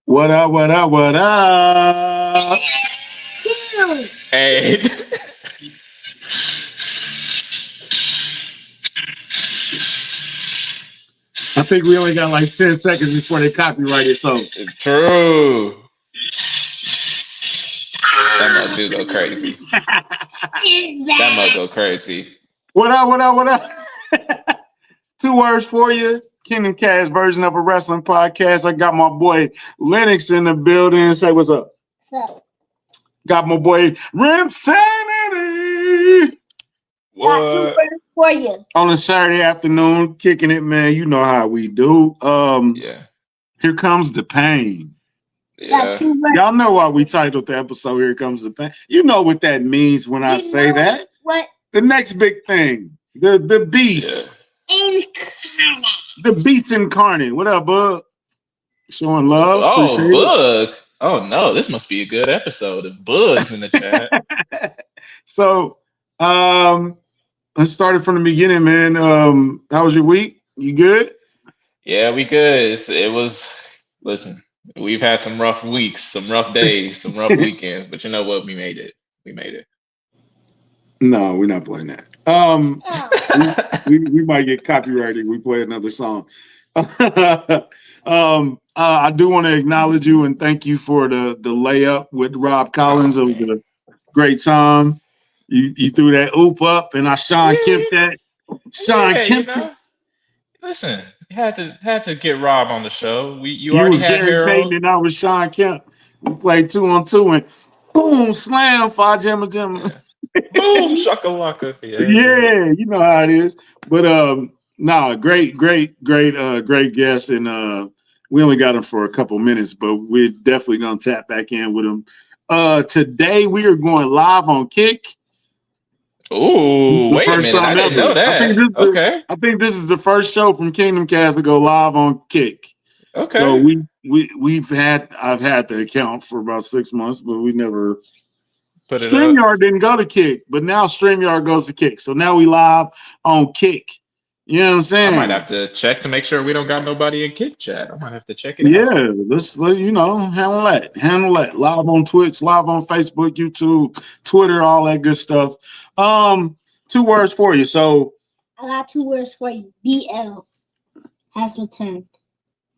What up, what up, what up? Chill. Hey, I think we only got like 10 seconds before they copyright it, so. true. That mug do go crazy. That mug go crazy. What up, what up, what up? 2 words for you. Kingdom Cast version of a wrestling podcast. I got my boy Lennox in the building. Say what's up. What's up? Got my boy Rimp Sanity Got 2 What? words for you. on a Saturday afternoon, kicking it, man. You know how we do. Yeah. Here comes the pain. Got Yeah. 2 words. Y'all know why we titled the episode "Here Comes the Pain." You know what that means when I You say know that. What? The next big thing, the beast, Incarnate. the beast incarnate. What up, bud? Showing love. Oh, Appreciate bug. Oh no, this must be a good episode of bugs in the chat. it. So, let's start it from the beginning, man. How was your week? You good? Yeah, we good. It was. Listen, we've had some rough weeks, some rough days, some rough weekends, but you know what? We made it. We made it. No, we're not playing that. Oh. We might get copyrighted. We play another song. I do want to acknowledge you and thank you for the layup with Rob Collins. It was a great time. You threw that oop up, and I Sean Kemp that. Sean Yeah, Kemp. Listen, had to get Rob on the show. You You already was had Gary Payton, Harold. and I was Sean Kemp. We played 2-on-2, and boom, slam, five jamma jamma. Yeah. Boom, shakalaka. Yeah, you know how it is. But great guest, and we only got him for a couple minutes, but we're definitely gonna tap back in with him. Today we are going live on Kick. This is Ooh, the wait a first minute. I time didn't ever. know that. Okay. I think this is the first show from Kingdom Cast to go live on Kick. So Okay. I've had the account for about 6 months, but we never. Put it up. StreamYard didn't go to Kick, but now StreamYard goes to Kick. So now we live on Kick. You know what I'm I saying? might have to check to make sure we don't got nobody in Kick Chat. I might have to check it out. Yeah, let's handle that. Live on Twitch, live on Facebook, YouTube, Twitter, all that good stuff. 2 words for you. So I got 2 words for you. BL has returned.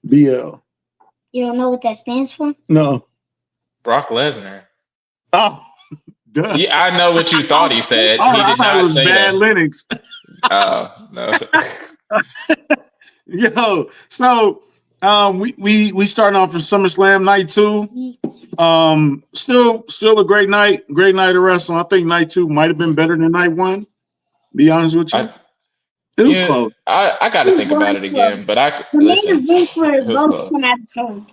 BL. You don't know what that stands for? No. Brock Lesnar. Oh, duh. Yeah, I know what you thought he said. Oh, He I did thought it not was say Bad that. Linux. Oh, no. Yo, so we starting off from SummerSlam night 2. Yeets. Still a great night of wrestling. I think night 2 might have been better than night 1. Be honest with you, it was close. I got to think about it again, but The main listen. events were it was both close. 10 out of 10.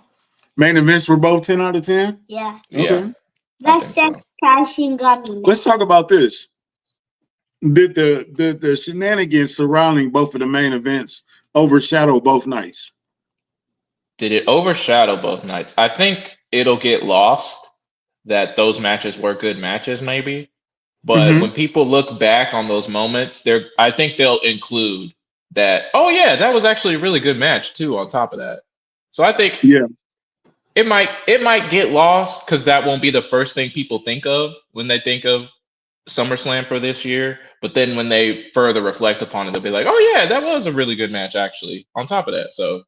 Main events were both 10 out of 10. Yeah. Yeah, Okay. I That think Seth so. Passion got me mad. Let's talk about this. Did the shenanigans surrounding both of the main events overshadow both nights? Did it overshadow both nights? I think it'll get lost that those matches were good matches, maybe. But when people look back on those moments, I think they'll include that. Oh yeah, that was actually a really good match too. On top of that, so I think it might get lost because that won't be the first thing people think of when they think of SummerSlam for this year. But then when they further reflect upon it, they'll be like, "Oh yeah, that was a really good match actually." On top of that, so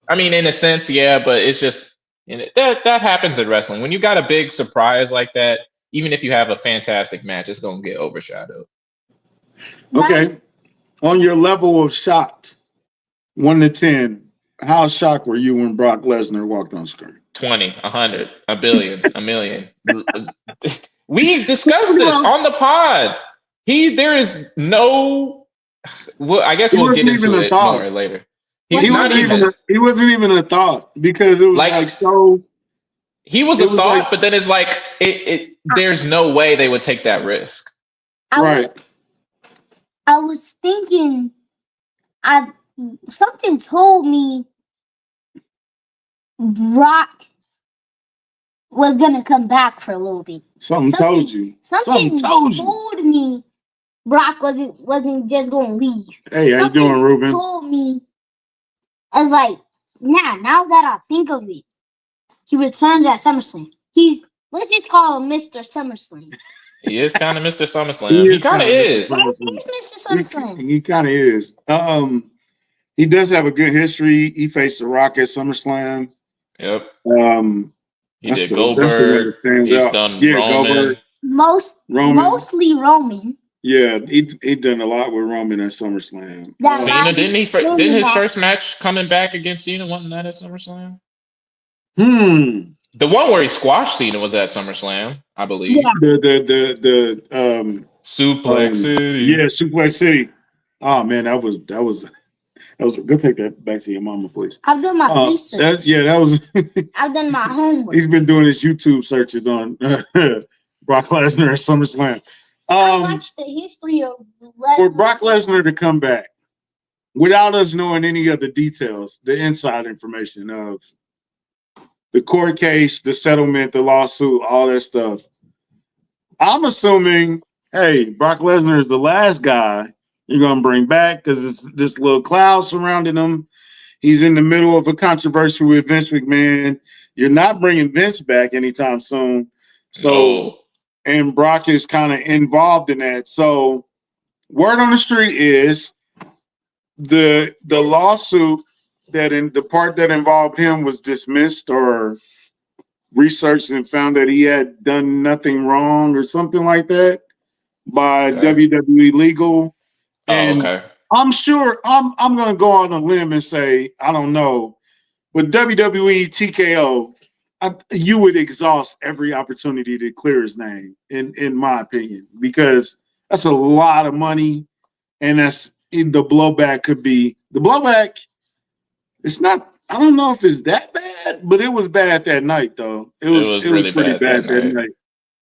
I mean, in a sense, yeah, but it's just that happens in wrestling when you got a big surprise like that. Even if you have a fantastic match, it's gonna get overshadowed. Okay. On your level of shocked, 1 to 10, how shocked were you when Brock Lesnar walked on screen? 20, 100, a billion, a million. We discussed this on the pod. There is no. Well, I guess we'll get into it more later. He wasn't even a thought because it was like so. He was a thought, but then it's like there's no way they would take that risk. Right. I was thinking, something told me Brock was gonna come back for a little bit. Something told you. Something told me Brock wasn't just gonna leave. Hey, how you doing, Ruben? Told me. I was like, now that I think of it, he returns at SummerSlam. Let's just call him Mr. SummerSlam. He is kind of Mr. SummerSlam. He kind of is. He's Mr. SummerSlam. He kind of is. He does have a good history. He faced The Rock at SummerSlam. Yep. He That's did the Goldberg. that stands He's out. done Yeah, Roman. Goldberg. Mostly Roman. Yeah, he done a lot with Roman at SummerSlam. Cena, didn't his first match coming back against Cena, wasn't that at SummerSlam? The one where he squashed Cena was at SummerSlam, I believe. Yeah. The Suplex City. Yeah, Suplex City. Oh man, that was go take that back to your mama, please. I've done my research. That was I've done my homework. He's been doing his YouTube searches on Brock Lesnar at SummerSlam. I watched the history of Lesnar. For Brock Lesnar to come back without us knowing any of the details, the inside information of the court case, the settlement, the lawsuit, all that stuff. I'm assuming, hey, Brock Lesnar is the last guy you're going to bring back because it's this little cloud surrounding him. He's in the middle of a controversy with Vince McMahon. You're not bringing Vince back anytime soon. And Brock is kind of involved in that. So word on the street is the lawsuit that in the part that involved him was dismissed or researched and found that he had done nothing wrong or something like that by WWE legal. And I'm sure I'm going to go on a limb and say, I don't know, but WWE TKO, you would exhaust every opportunity to clear his name, in my opinion, because that's a lot of money. And the blowback could be the blowback. It's not, I don't know if it's that bad, but it was bad that night, though. It was really bad that night.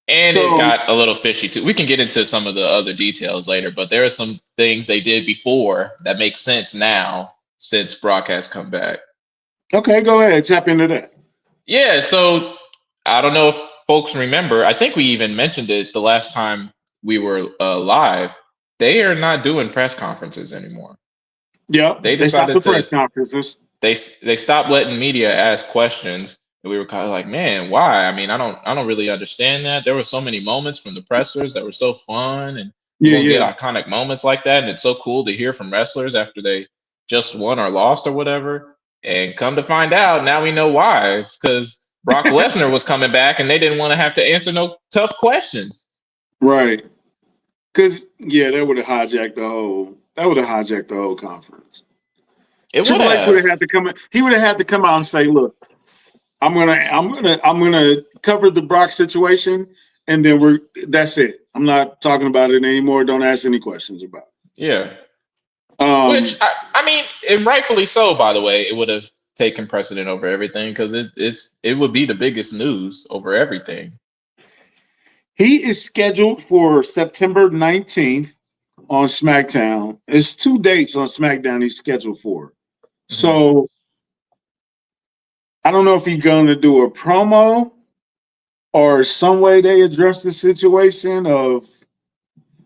And it got a little fishy, too. We can get into some of the other details later, but there are some things they did before that make sense now since Brock has come back. Okay, go ahead. Tap into that. Yeah, so I don't know if folks remember. I think we even mentioned it the last time we were live. They are not doing press conferences anymore. Yeah, they stopped the press conferences. They stopped letting media ask questions, and we were kind of like, man, why? I mean, I don't really understand that. There were so many moments from the pressers that were so fun, and we get iconic moments like that, and it's so cool to hear from wrestlers after they just won or lost or whatever. And come to find out, now we know why. It's because Brock Lesnar was coming back, and they didn't want to have to answer no tough questions. Right. Because that would have hijacked the whole conference. Triple H would have had to come. He would have had to come out and say, "Look, I'm gonna cover the Brock situation, and then that's it. I'm not talking about it anymore. Don't ask any questions about it." Yeah. Which I mean, and rightfully so. By the way, it would have taken precedent over everything because it would be the biggest news over everything. He is scheduled for September 19th on SmackDown. It's 2 dates on SmackDown he's scheduled for. Mm-hmm. So I don't know if he's going to do a promo or some way they address the situation of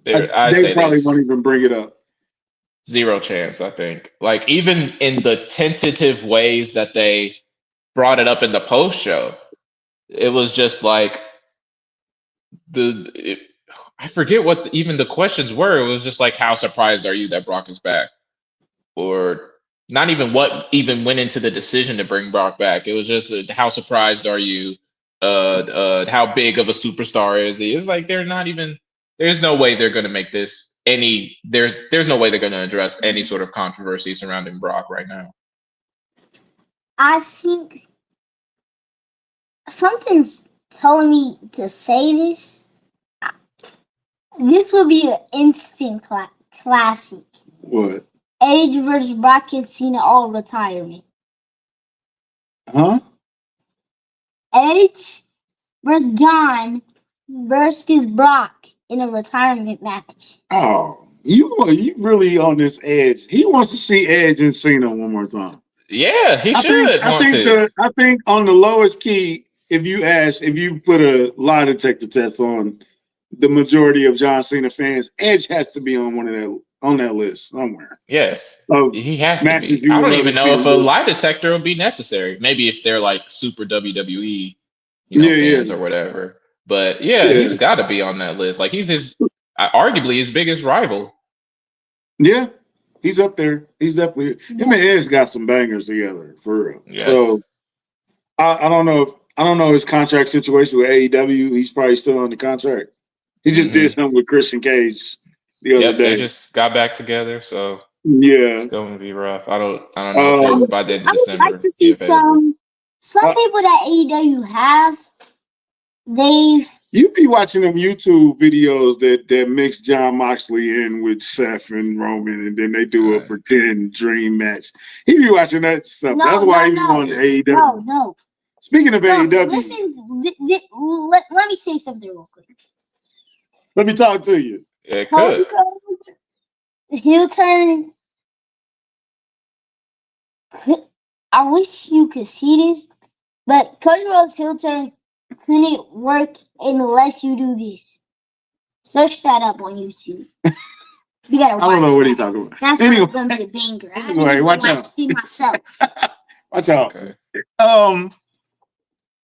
they probably won't even bring it up. Zero chance, I think. Like, even in the tentative ways that they brought it up in the post show, it was just like I forget what even the questions were. It was just like, how surprised are you that Brock is back? Or not even what even went into the decision to bring Brock back. It was just how surprised are you? How big of a superstar is he? It's like there's no way they're going to make this there's no way they're going to address any sort of controversy surrounding Brock right now. I think something's telling me to say this. This will be an instant classic. What? Edge versus Brock and Cena all retirement. Huh? Edge versus John versus Brock in a retirement match. Oh, you really on this Edge. He wants to see Edge and Cena one more time. Yeah, he should. I think on the lowest key, if you put a lie detector test on the majority of John Cena fans, Edge has to be on one of on that list somewhere Yes, of he has to matches be. you I would don't rather even see know if him a do. lie detector would be necessary. Maybe if they're like super WWE, Yeah, yeah, fans or whatever. But yeah, yeah, he's got to be on that list. Like he's arguably his biggest rival. yeah. He's up there. He's definitely him and Edge got some bangers together for real. Yes. So I don't know if I don't know his contract situation with AEW. He's probably still on the contract. He just did Hmm. something with Christian Cage the other Yep, they day. just got back together, so it's Yeah. going to be rough. I don't know if I he'll Um, would, by the end of I would like December to be see available. some uh, people that AEW have. They've you be watching them YouTube videos that mix John Moxley in with Seth and Roman, and then they do a Uh, pretend dream match. He be watching that stuff. That's no, why no, he be no, on AEW. no. Speaking of No, AEW, listen. Let me say something real quick. let me talk to you. it Cody could. Rhodes, heel turn. I wish you could see this, but Cody Rhodes heel turn couldn't work unless you do this. Search that up on YouTube. You gotta watch I don't know what he's that. talking about. That's Anyway, gonna be a banger. I haven't anyway, even watch watched out. it myself. Watch out. Okay.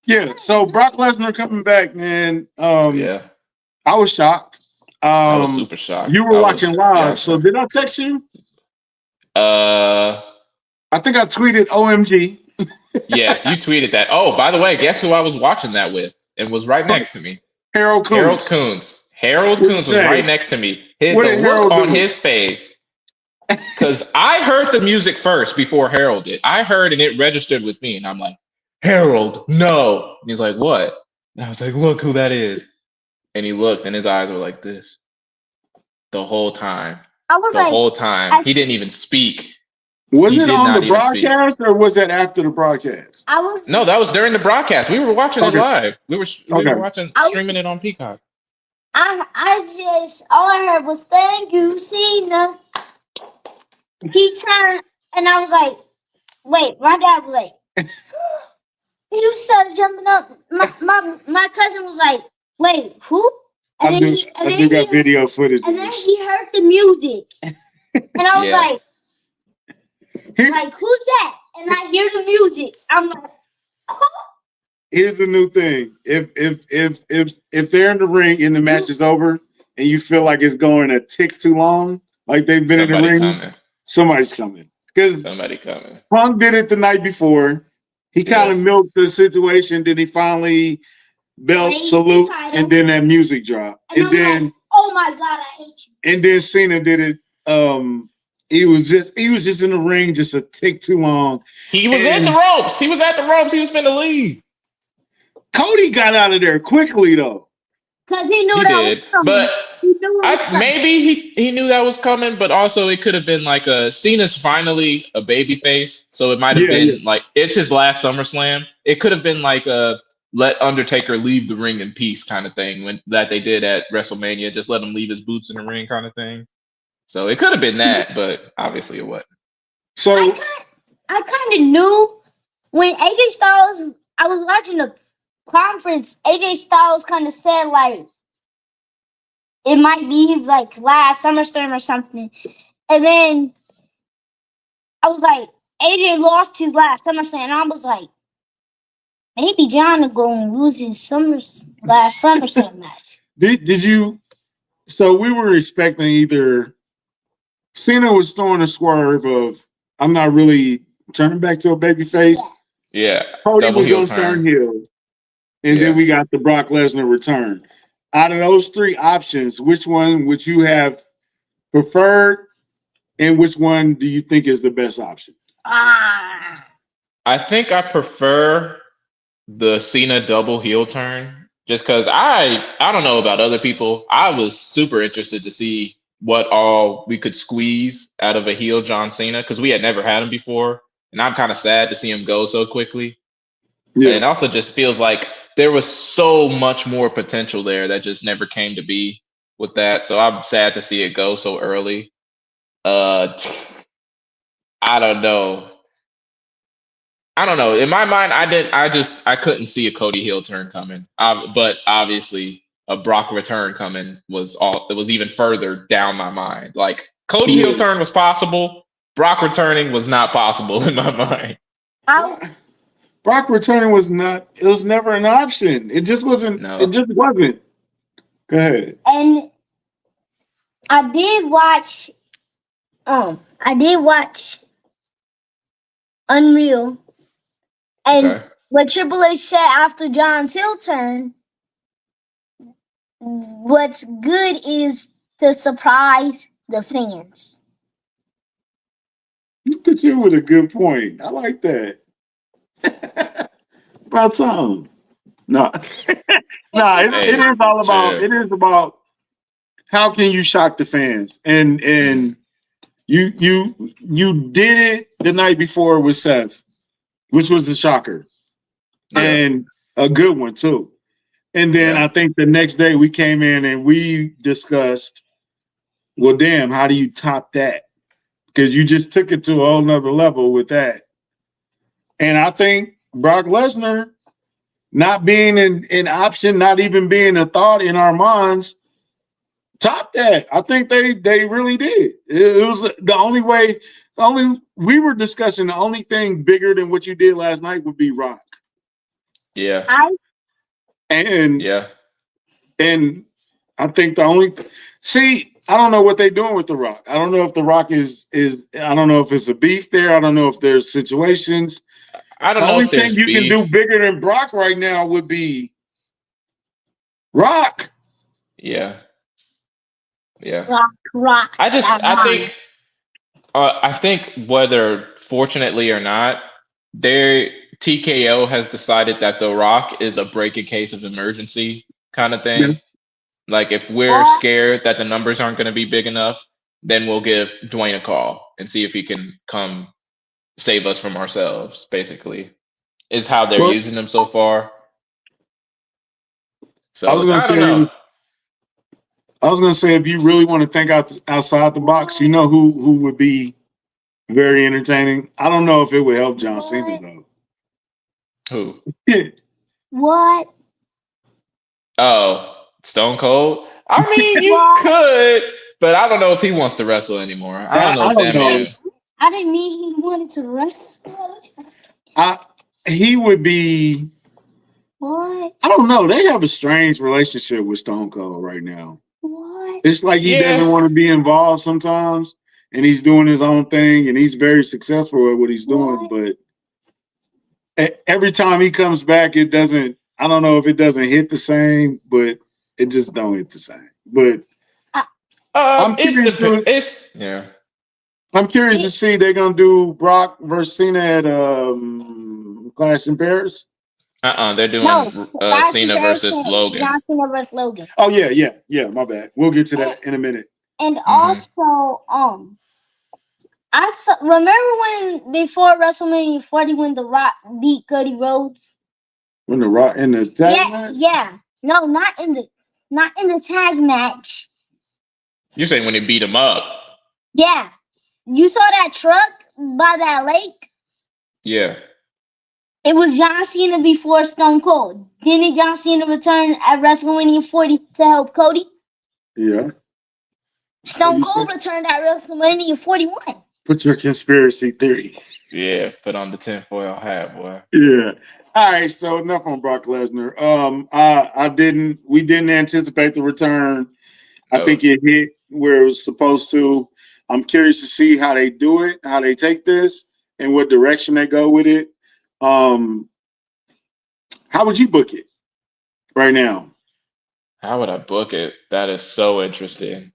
Yeah. So Brock Lesnar coming back, man. Yeah, I was shocked. I was super shocked. You were I watching was live, so also. did I text you? Uh, I think I tweeted OMG. yes, you tweeted that. Oh, by the way, guess who I was watching that with and was right next to me? Harold Harold Coons. Coons. Harold What'd you Coons was say? right next to me. What The did look Harold on do? his face, because I heard the music first before Harold did. I heard and it registered with me, and I'm like, Harold, no. And he's like, what? And I was like, look who that is. And he looked, and his eyes were like this the whole time. I was The like, whole time. I, He didn't even speak. Was He it did on the not even speak. broadcast or was it after the broadcast? I was, No, that was during the broadcast. We were watching it Okay. live. We were Okay. watching I, streaming it on Peacock. I just all I heard was thank you, Cena. He turned, and I was like, wait. My dad was like, you started jumping up. My cousin was like, wait, who? And I then do got video footage. and then he heard the music, and I was Yeah. like, who's that? And I hear the music. I'm like, Here's a new thing. If they're in the ring and the match is over and you feel like it's going a tick too long, like they've been in the Somebody ring, coming. somebody's coming. Because Somebody coming. Punk did it the night before. He kind of milked the situation. Then he finally belt raised the salute, title. and then that music dropped. and And I'm then like, oh my god, I hate you. and then Cena did it. He was just in the ring just a tick too long. He was at the ropes. He was at the ropes. He was finna leave. Cody got out of there quickly though. Because he knew He that was did. coming. But He knew it was coming. maybe he knew that was coming, but also it could have been like Cena's finally a baby face. So it might have been like it's his last SummerSlam. It could have been like a let Undertaker leave the ring in peace kind of thing when that they did at WrestleMania. Just let him leave his boots in the ring kind of thing. So it could have been that, but obviously it wasn't. So I kind of knew when AJ Styles. I was watching the conference. AJ Styles kind of said like it might be his like last SummerSlam or something, and then I was like AJ lost his last SummerSlam, and I was like maybe John is going to lose his last SummerSlam match. Did you? So we were expecting either Cena was throwing a swerve of I'm not really turning back to a baby face. Yeah. Cody Double was heel going to turn turn. heel, and then we got the Brock Lesnar return. Out of those three options, which one would you have preferred, and which one do you think is the best option? Ah, I think I prefer the Cena double heel turn just because I don't know about other people. I was super interested to see what all we could squeeze out of a heel John Cena because we had never had him before. And I'm kind of sad to see him go so quickly. Yeah. And it also just feels like there was so much more potential there that just never came to be with that. So I'm sad to see it go so early. I don't know. I don't know. In my mind, I couldn't see a Cody heel turn coming. But obviously, a Brock return coming was all. It was even further down my mind. Like Cody Yeah. heel turn was possible. Brock returning was not possible in my mind. I Brock returning was not. It was never an option. It just wasn't. It No. just wasn't. Go ahead. and I did watch. I did watch Unreal, and Okay. what Triple H said after John's heel turn. What's good is to surprise the fans. Look at you with a good point. I like that. About time. No, no. It Hey, is all about. chill. It is about how can you shock the fans, and Mm, you did it the night before with Seth, which was a shocker yeah. and a good one too. And then Yeah. I think the next day we came in and we discussed, well, damn, how do you top that? Because you just took it to a whole nother level with that. And I think Brock Lesnar not being an option, not even being a thought in our minds, top that. I think they really did. It was the only way. Only we were discussing the only thing bigger than what you did last night would be Rock, Yeah. I and Yeah. and I think the only see. I don't know what they're doing with the Rock. I don't know if the Rock is. I don't know if it's a beef there. I don't know if there's situations. I The don't know only if thing there's you can do beef. bigger than Brock right now would be Rock. Yeah. Yeah. rock I just that rhymes. I think whether fortunately or not, their TKO has decided that The Rock is a break in case of emergency kind of Yeah. thing. Like if we're Or scared that the numbers aren't going to be big enough, then we'll give Dwayne a call and see if he can come save us from ourselves. Basically, is how they're Well, using him so far. I was So gonna I don't know. say. I was gonna say if you really want to think outside the box, you know who would be very entertaining. I don't know if it would help John Cena what? though. Who? What? Oh, Stone Cold. I mean, you What? could, but I don't know if he wants to wrestle anymore. I don't know I if don't that know. man. I didn't mean he wanted to wrestle. I he would be. What? I don't know. They have a strange relationship with Stone Cold right now. What? It's like he Yeah, doesn't want to be involved sometimes, and he's doing his own thing, and he's very successful at what he's doing. What? But every time he comes back, it doesn't. I don't know if it doesn't hit the same, but it just don't hit the same. But Uh, I'm it curious depends. to It's yeah. I'm curious to it, see they're gonna do Brock versus Cena at Clash in Paris. They're no, doing Josh Cena versus Harrison, Logan. John Cena versus Logan, Oh yeah. My bad. We'll get to and, that in a minute. and Hmm. also remember when before WrestleMania 40 when The Rock beat Cody Rhodes. When the Rock in the tag Yeah, match. yeah. No, not in the tag match. You're saying when he beat him up? Yeah. You saw that truck by that lake? Yeah. It was John Cena before Stone Cold. Didn't John Cena return at WrestleMania 40 to help Cody? Yeah. So Stone you Cold said returned at WrestleMania 41. put your conspiracy theory. Yeah. Put on the tinfoil hat, boy. Yeah. All right. So enough on Brock Lesnar. We didn't anticipate the return. I No. think it hit where it was supposed to. I'm curious to see how they do it, how they take this, and what direction they go with it. Um, how would you book it right now? How would I book it? That is so interesting.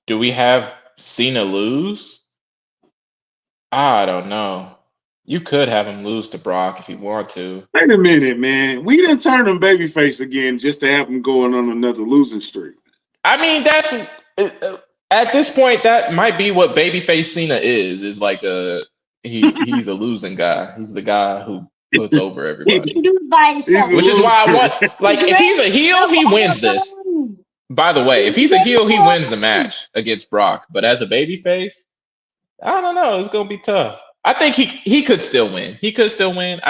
Do we have Cena lose? I don't know. You could have him lose to Brock if you want to. Wait a minute, man. We didn't turn him babyface again just to have him going on another losing streak. I mean, that's at this point that might be what babyface Cena is. Is like he's a losing guy. He's the guy who puts over He everybody. can do it by He's a himself. Which is why I loser. want like if he's a heel, he wins this. By the way, if he's a heel, he wins the match against Brock. But as a babyface, I don't know. It's gonna be tough. I think he could still win. He could still win.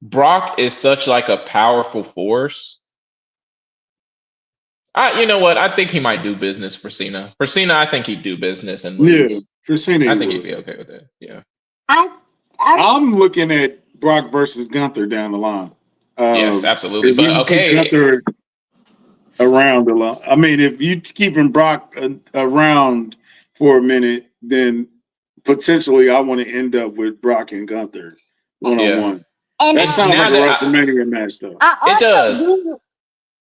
Brock is such like a powerful force. You know what? I think he might do business for Cena. For Cena, I think he'd do business and Yeah, lose. for Cena, I he think he'd would. be okay with it. Yeah. I I'm looking at Brock versus Gunther down the line. Yes, absolutely. If But you keep okay, Gunther around a lot, I mean, if you keeping Brock around for a minute, then potentially I want to end up with Brock and Gunther one on yeah. one. and That sounds like Now a that WrestleMania match, though. I it also does. do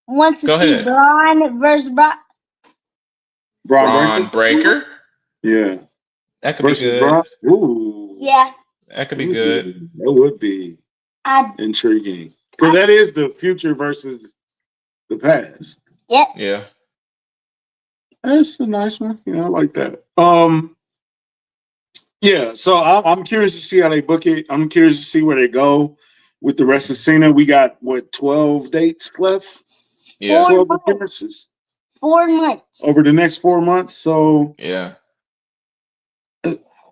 want to Go see ahead. Braun versus Brock. Braun Braun Breaker, Breaker. yeah, That could be versus good. Brock. Ooh, Yeah, That could be good. That would be I intriguing because that is the future versus the past. yep. Yeah. That's a nice one. Yeah, I like that. Yeah. So I'm curious to see how they book it. I'm curious to see where they go with the rest of Cena. We got what 12 dates left, Yeah. 12 months. appearances 4 months. over the next 4 months. So Yeah.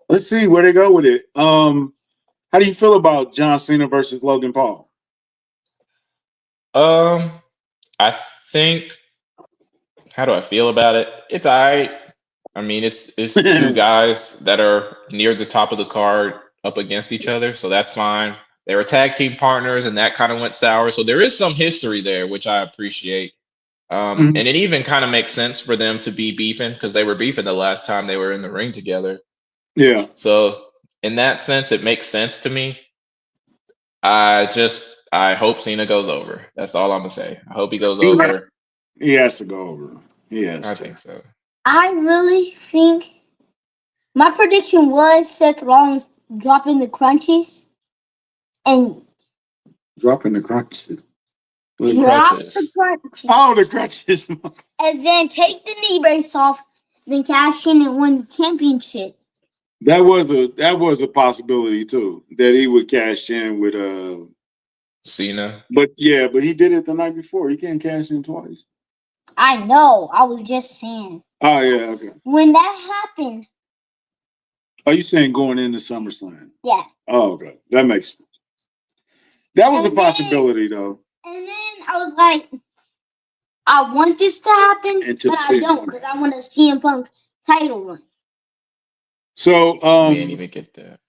let's see where they go with it. How do you feel about John Cena versus Logan Paul? I think. How do I feel about it? It's alright. I mean, it's two guys that are near the top of the card up against each other, so that's fine. They were tag team partners, and that kind of went sour. So there is some history there, which I appreciate. And it even kind of makes sense for them to be beefing because they were beefing the last time they were in the ring together. Yeah. So in that sense, it makes sense to me. I hope Cena goes over. That's all I'm gonna say. I hope he goes over. He has to go over. He has I to. think so. I really think my prediction was Seth Rollins dropping the crunchies and Dropping the crunches. drop Crutches. the crunchies Oh, the crunches. and then take the knee brace off, then cash in and win the championship. That was a possibility too, that he would cash in with Cena. but he did it the night before. He can't cash in twice. I know. I was just saying. Oh yeah, okay. When that happened, Are you saying going into SummerSlam? yeah. Oh, okay. That makes sense. That was a And then- possibility though. And then I was like, I want this to happen, Until but I CM don't Punk. because I want a CM Punk title run. So We didn't even get that.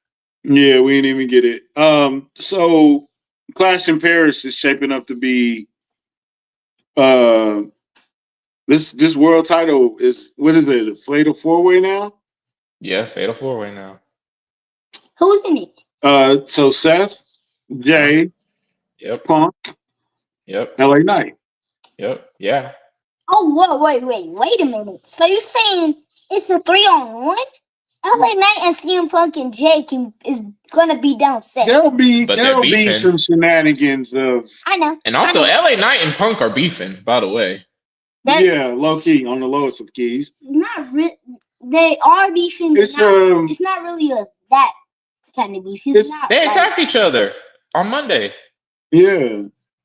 yeah, we didn't even get it. So Clash in Paris is shaping up to be this world title is what is it? A fatal 4-way now? Yeah, Fatal 4-Way now. Who's in it? So Seth, Jay, Yep. Punk, Yep. LA Knight. Yep. Yeah. Oh, wait a minute. So you're saying it's a 3-on-1? LA Knight and CM Punk and Jake is gonna be down Seth. There'll be But they're beefing. some shenanigans of I know. And also, LA Knight and Punk are beefing, by the way. They're low key on the lowest of keys. not they are beefing, but It's it's not really that kind of beef. It's not They like, attacked each other on Monday. yeah.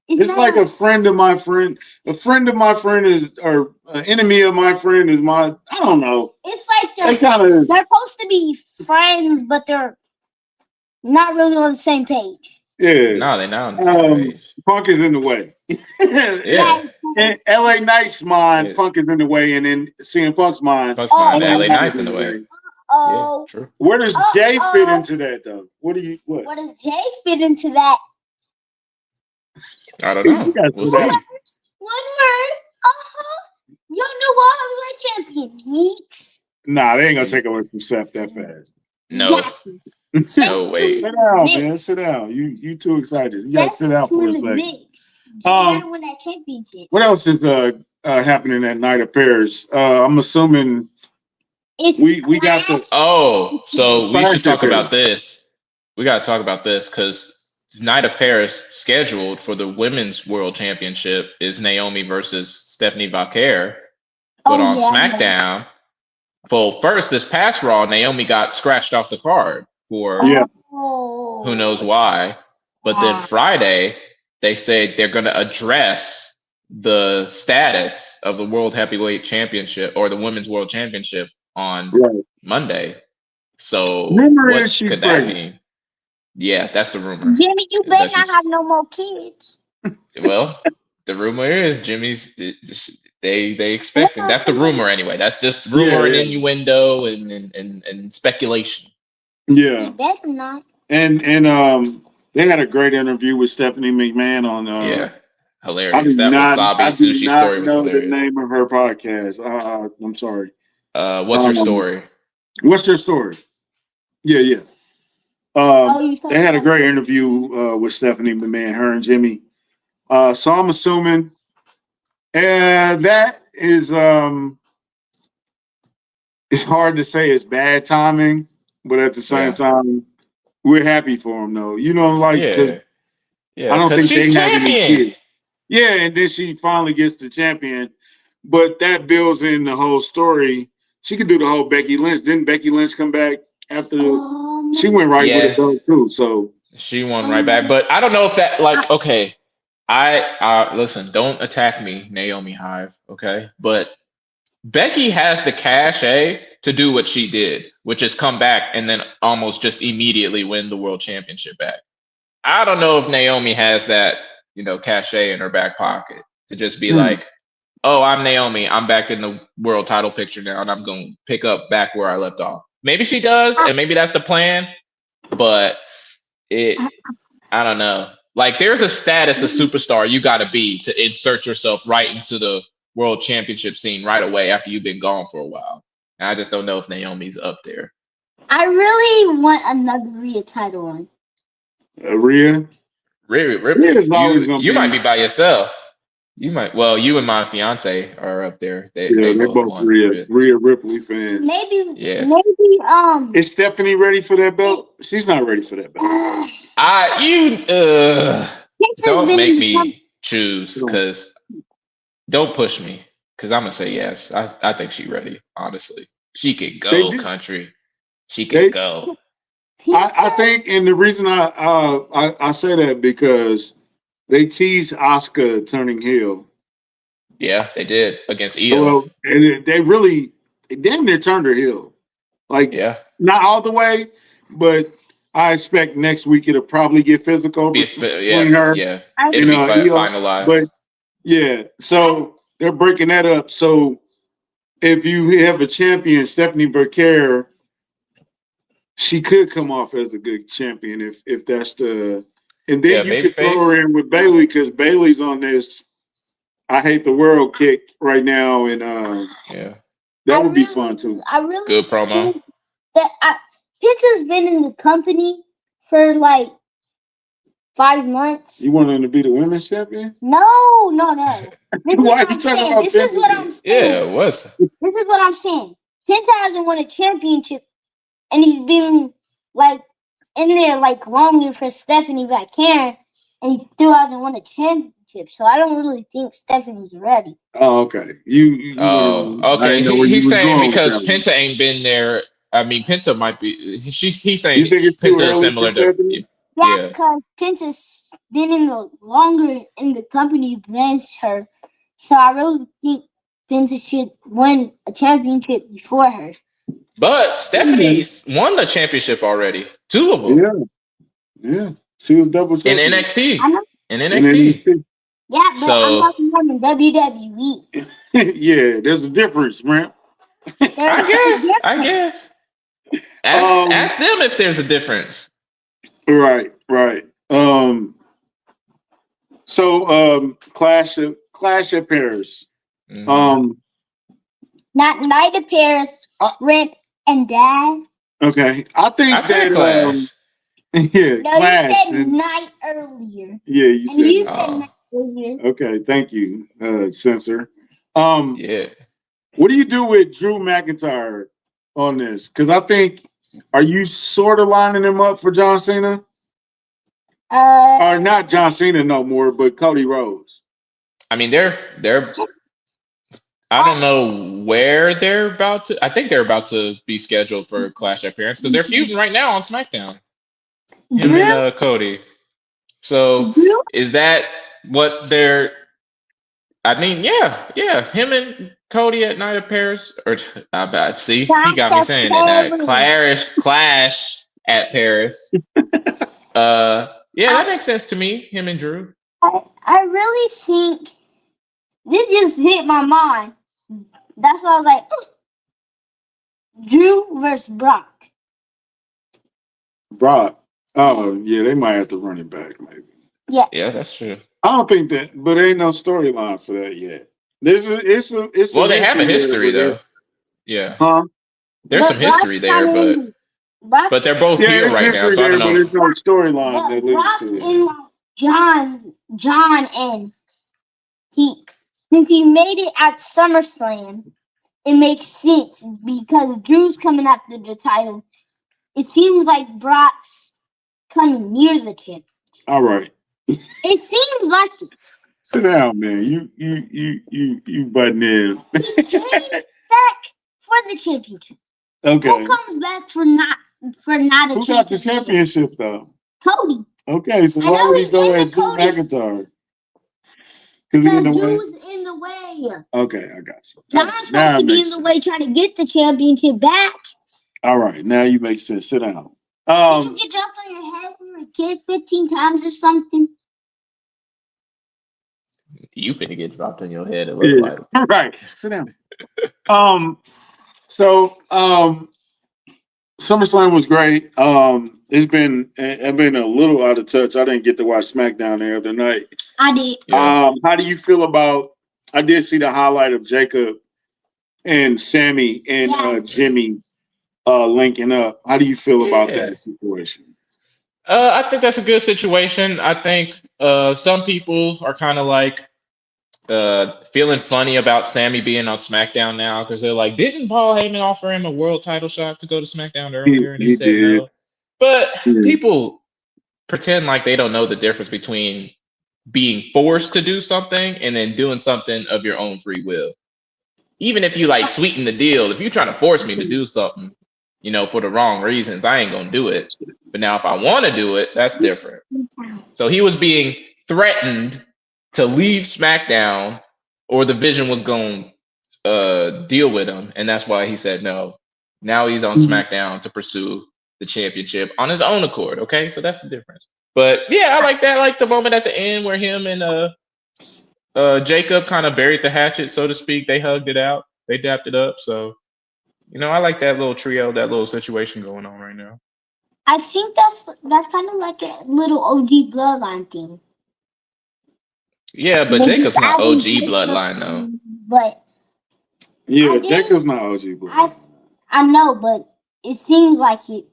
It's not like a friend of my friend. A friend of my friend is, or an enemy of my friend is my. I don't know. It's like They kind of. they're supposed to be friends, but they're not really on the same page. Yeah. No, they're not on the same page. Punk is in the way. Yeah. In LA Knight's mind, Yeah. Punk is in the way, and in CM Punk's mind, Punk's mind, Oh, LA Punk Knight's is in the way. Oh, Yeah, true. Where does Jay fit Uh-oh. into that, though? What? what does Jay fit into that? I don't know. You guys We'll know see. that. One word. Y'all know why I'm champion. Weeks. Nah, they ain't gonna take away from Seth that fast. No. Jackson. No way. Sit down, Mix. man. Sit down. You too excited. You gotta sit down for a second. Mix. You gotta win that championship. What else is happening at Night of Paris? I'm assuming It's we got the Oh, so we should talk Classic. about this. We got to talk about this because Night of Paris scheduled for the Women's World Championship is Naomi versus Stephanie Valkyrie. But on SmackDown, well, first this past Raw, Naomi got scratched off the card for who knows why. But then Friday, they said they're going to address the status of the World Heavyweight Championship or the Women's World Championship on Monday. So rumor what is she could that pregnant. mean? Yeah, that's the rumor. Jimmy, you better That's not have no more kids. Well, the rumor is Jimmy's. They expecting. That's the rumor anyway. That's just rumor and innuendo and speculation. Yeah. That's not. And they had a great interview with Stephanie McMahon on Hilarious. That Wasabi sushi story was hilarious. The name of her podcast. I'm sorry. What's her story? What's her story? Yeah. They had a great interview with Stephanie McMahon, her and Jimmy. So I'm assuming that is it's hard to say it's bad timing, but at the same time, we're happy for him though. You know, like because I don't think they have any kids. Yeah, and then she finally gets the champion, but that builds in the whole story. She could do the whole Becky Lynch. Didn't Becky Lynch come back after she went right with a belt too? So she won right back. But I don't know if that okay. I listen, don't attack me, Naomi Hive, okay? But Becky has the cachet to do what she did, which is come back and then almost just immediately win the world championship back. I don't know if Naomi has that, cachet in her back pocket to just be like, oh, I'm Naomi. I'm back in the world title picture now, and I'm going to pick up back where I left off. Maybe she does, and maybe that's the plan, but I don't know. Like, there's a status of superstar you got to be to insert yourself right into the world championship scene right away after you've been gone for a while. And I just don't know if Naomi's up there. I really want another Rhea title run. Rhea? You might be by yourself. You might. Well, you and my fiance are up there. They're both Rhea Ripley fans. Maybe. Is Stephanie ready for that belt? She's not ready for that belt. Don't make me choose because don't push me because I'm gonna say yes. I think she's ready. Honestly, she can go country. She can go. I think, and the reason I say that because they teased Asuka turning heel. Yeah, they did against Io. Well, and they damn near turned her heel. Like, not all the way, but I expect next week it'll probably get physical between her. Yeah, it'll be finalized. But so they're breaking that up. So if you have a champion, Stephanie Vercare, she could come off as a good champion if that's the. And then you could throw her in with Bayley because Bayley's on this I hate the world kick right now, and that would be fun too. Good promo. Pizza's been in the company for like 5 months. You want him to be the women's champion? No. Why are you talking about this? Is what I'm saying. Yeah, what's this is what I'm saying. Penta hasn't won a championship, and he's been like in there like longer for Stephanie Karen, and he still hasn't won a championship. So I don't really think Stephanie's ready. Oh, okay. Okay. He's saying because Penta ain't been there. I mean, Penta might be. He's saying Penta is similar to. Yeah, because Penta's been longer in the company than her. So I really think Penta should win a championship before her. But Stephanie's won the championship already. 2 of them. Yeah. She was double champion. In NXT. In NXT. Yeah, but I'm talking about in WWE. Yeah, there's a difference, Rimp. I guess. Ask them if there's a difference. Right. So Clash at Paris. Mm-hmm. Not Night of Paris, Rimp and Dad. Okay. I think that Clash. Yeah, no, Clash. You said night earlier. Yeah, you said night earlier. Okay, thank you, censor. What do you do with Drew McIntyre on this? Because I think, are you sort of lining him up for John Cena? Or not John Cena no more, but Cody Rhodes. I mean, they're. I don't know where they're about to. I think they're about to be scheduled for Clash appearance because they're feuding right now on SmackDown. Him and Cody. So is that what they're? I mean, yeah. Him and Cody at Night of Paris, or see, he got me saying it now. Clash at Paris. That makes sense to me. Him and Drew. I really think this just hit my mind. That's why I was like, Drew versus Brock. Brock. Oh yeah, they might have to run it back, maybe. Yeah, that's true. I don't think that, but there ain't no storyline for that yet. It's Well, they have a history there, though. Yeah, huh? there's some history there, but they're both Yeah, heel it's right now, history so I there, don't but know. there's no storyline But that leads Brock's to in it. like John, and since he made it at SummerSlam, it makes sense because Drew's coming after the title. It seems like Brock's coming near the champ. All right, It seems like sit down, man. You butting in. he came back for the championship. Okay. Who comes back for not a Who championship? got the championship though? Cody. Okay, so I why know would he he's go in at the Drew Cody's- McIntyre? Because he's in the way. Drew's in the way. Okay, I got you. John's Now supposed it to be in makes the sense. way trying to get the championship back. All right, now you make sense. Sit down. Did you get dropped on your head when you were a kid 15 times or something? You finna get dropped on your head. It look like. Right. Sit down. SummerSlam was great. I've been a little out of touch. I didn't get to watch SmackDown the other night. I did. Yeah. How do you feel about? I did see the highlight of Jacob and Sammy and Jimmy linking up. How do you feel about that situation? I think that's a good situation. I think some people are kind of like feeling funny about Sammy being on SmackDown now because they're like, didn't Paul Heyman offer him a world title shot to go to SmackDown earlier? And he said did. no. But Yeah. people pretend like they don't know the difference between being forced to do something and then doing something of your own free will. Even if you like sweeten the deal, if you're trying to force me to do something, for the wrong reasons, I ain't gonna do it. But now if I want to do it, that's different. So he was being threatened to leave SmackDown or the Vision was going to deal with him. And that's why he said no. Now he's on SmackDown to pursue the championship on his own accord. Okay, so that's the difference. But yeah, I like that. I like the moment at the end where him and Jacob kind of buried the hatchet, so to speak. They hugged it out. They dapped it up. So, I like that little trio, that little situation going on right now. I think that's kind of like a little OG bloodline thing. Yeah, but Jacob's not OG bloodline though. But yeah, Jacob's not OG bloodline. I know, but it seems like he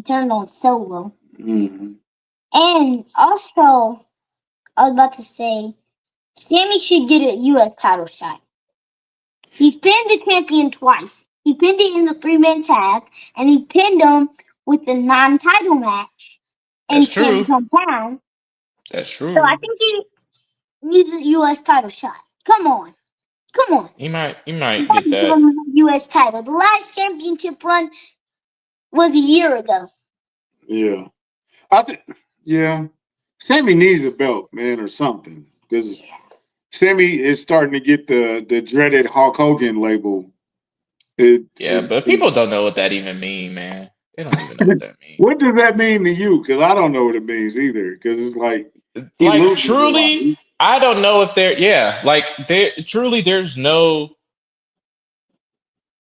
turned on Solo. Mm-hmm. And also, I was about to say, Sammy should get a U.S. title shot. He's pinned the champion twice. He pinned it in the 3-man tag, and he pinned him with the non-title match in Champion Town. That's true. So I think he needs a U.S. title shot. Come on. He might get that. U.S. title. The last championship run was a year ago. Yeah. Sammy needs a belt, man, or something. Because Sammy is starting to get the dreaded Hulk Hogan label. But people don't know what that even means, man. They don't even know what that means. What does that mean to you? Because I don't know what it means either. Because it's like truly, I don't know if there's no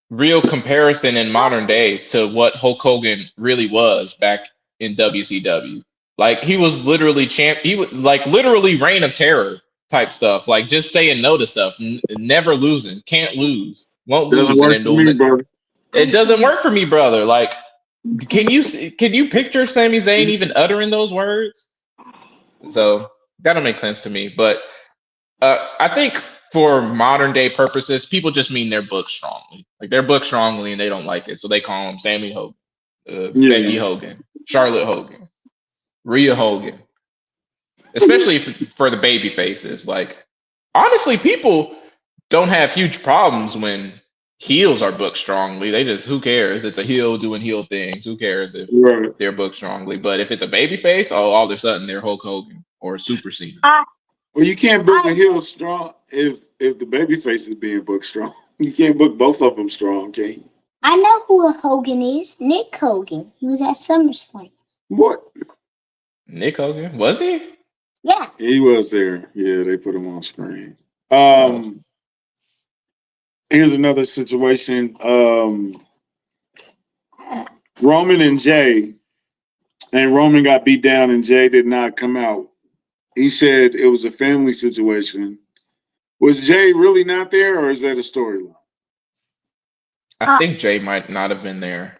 real comparison in modern day to what Hulk Hogan really was back in WCW. Like he was literally he was like literally reign of terror type stuff. Like just saying no to stuff, never losing, can't lose, won't lose, and then doing it. It doesn't work for me, brother. Like, can you picture Sami Zayn even uttering those words? So that'll make sense to me. But I think for modern day purposes, people just mean they're booked strongly. Like they're booked strongly and they don't like it, so they call him Sammy Hogan, Becky Hogan, Charlotte Hogan, Rhea Hogan. Especially for the baby faces. Like honestly, people don't have huge problems when heels are booked strongly. They just, who cares? It's a heel doing heel things. Who cares if they're booked strongly? But if it's a baby face, all of a sudden they're Hulk Hogan or Super Cena. Well, you can't book a heel strong if the baby face is being booked strong. You can't book both of them strong, can you? I know who a Hogan is. Nick Hogan. He was at SummerSlam. What? Nick Hogan? Was he? Yeah. He was there. Yeah, they put him on screen. Here's another situation. Roman and Jay, and Roman got beat down, and Jay did not come out. He said it was a family situation. Was Jay really not there, or is that a storyline? I think Jay might not have been there.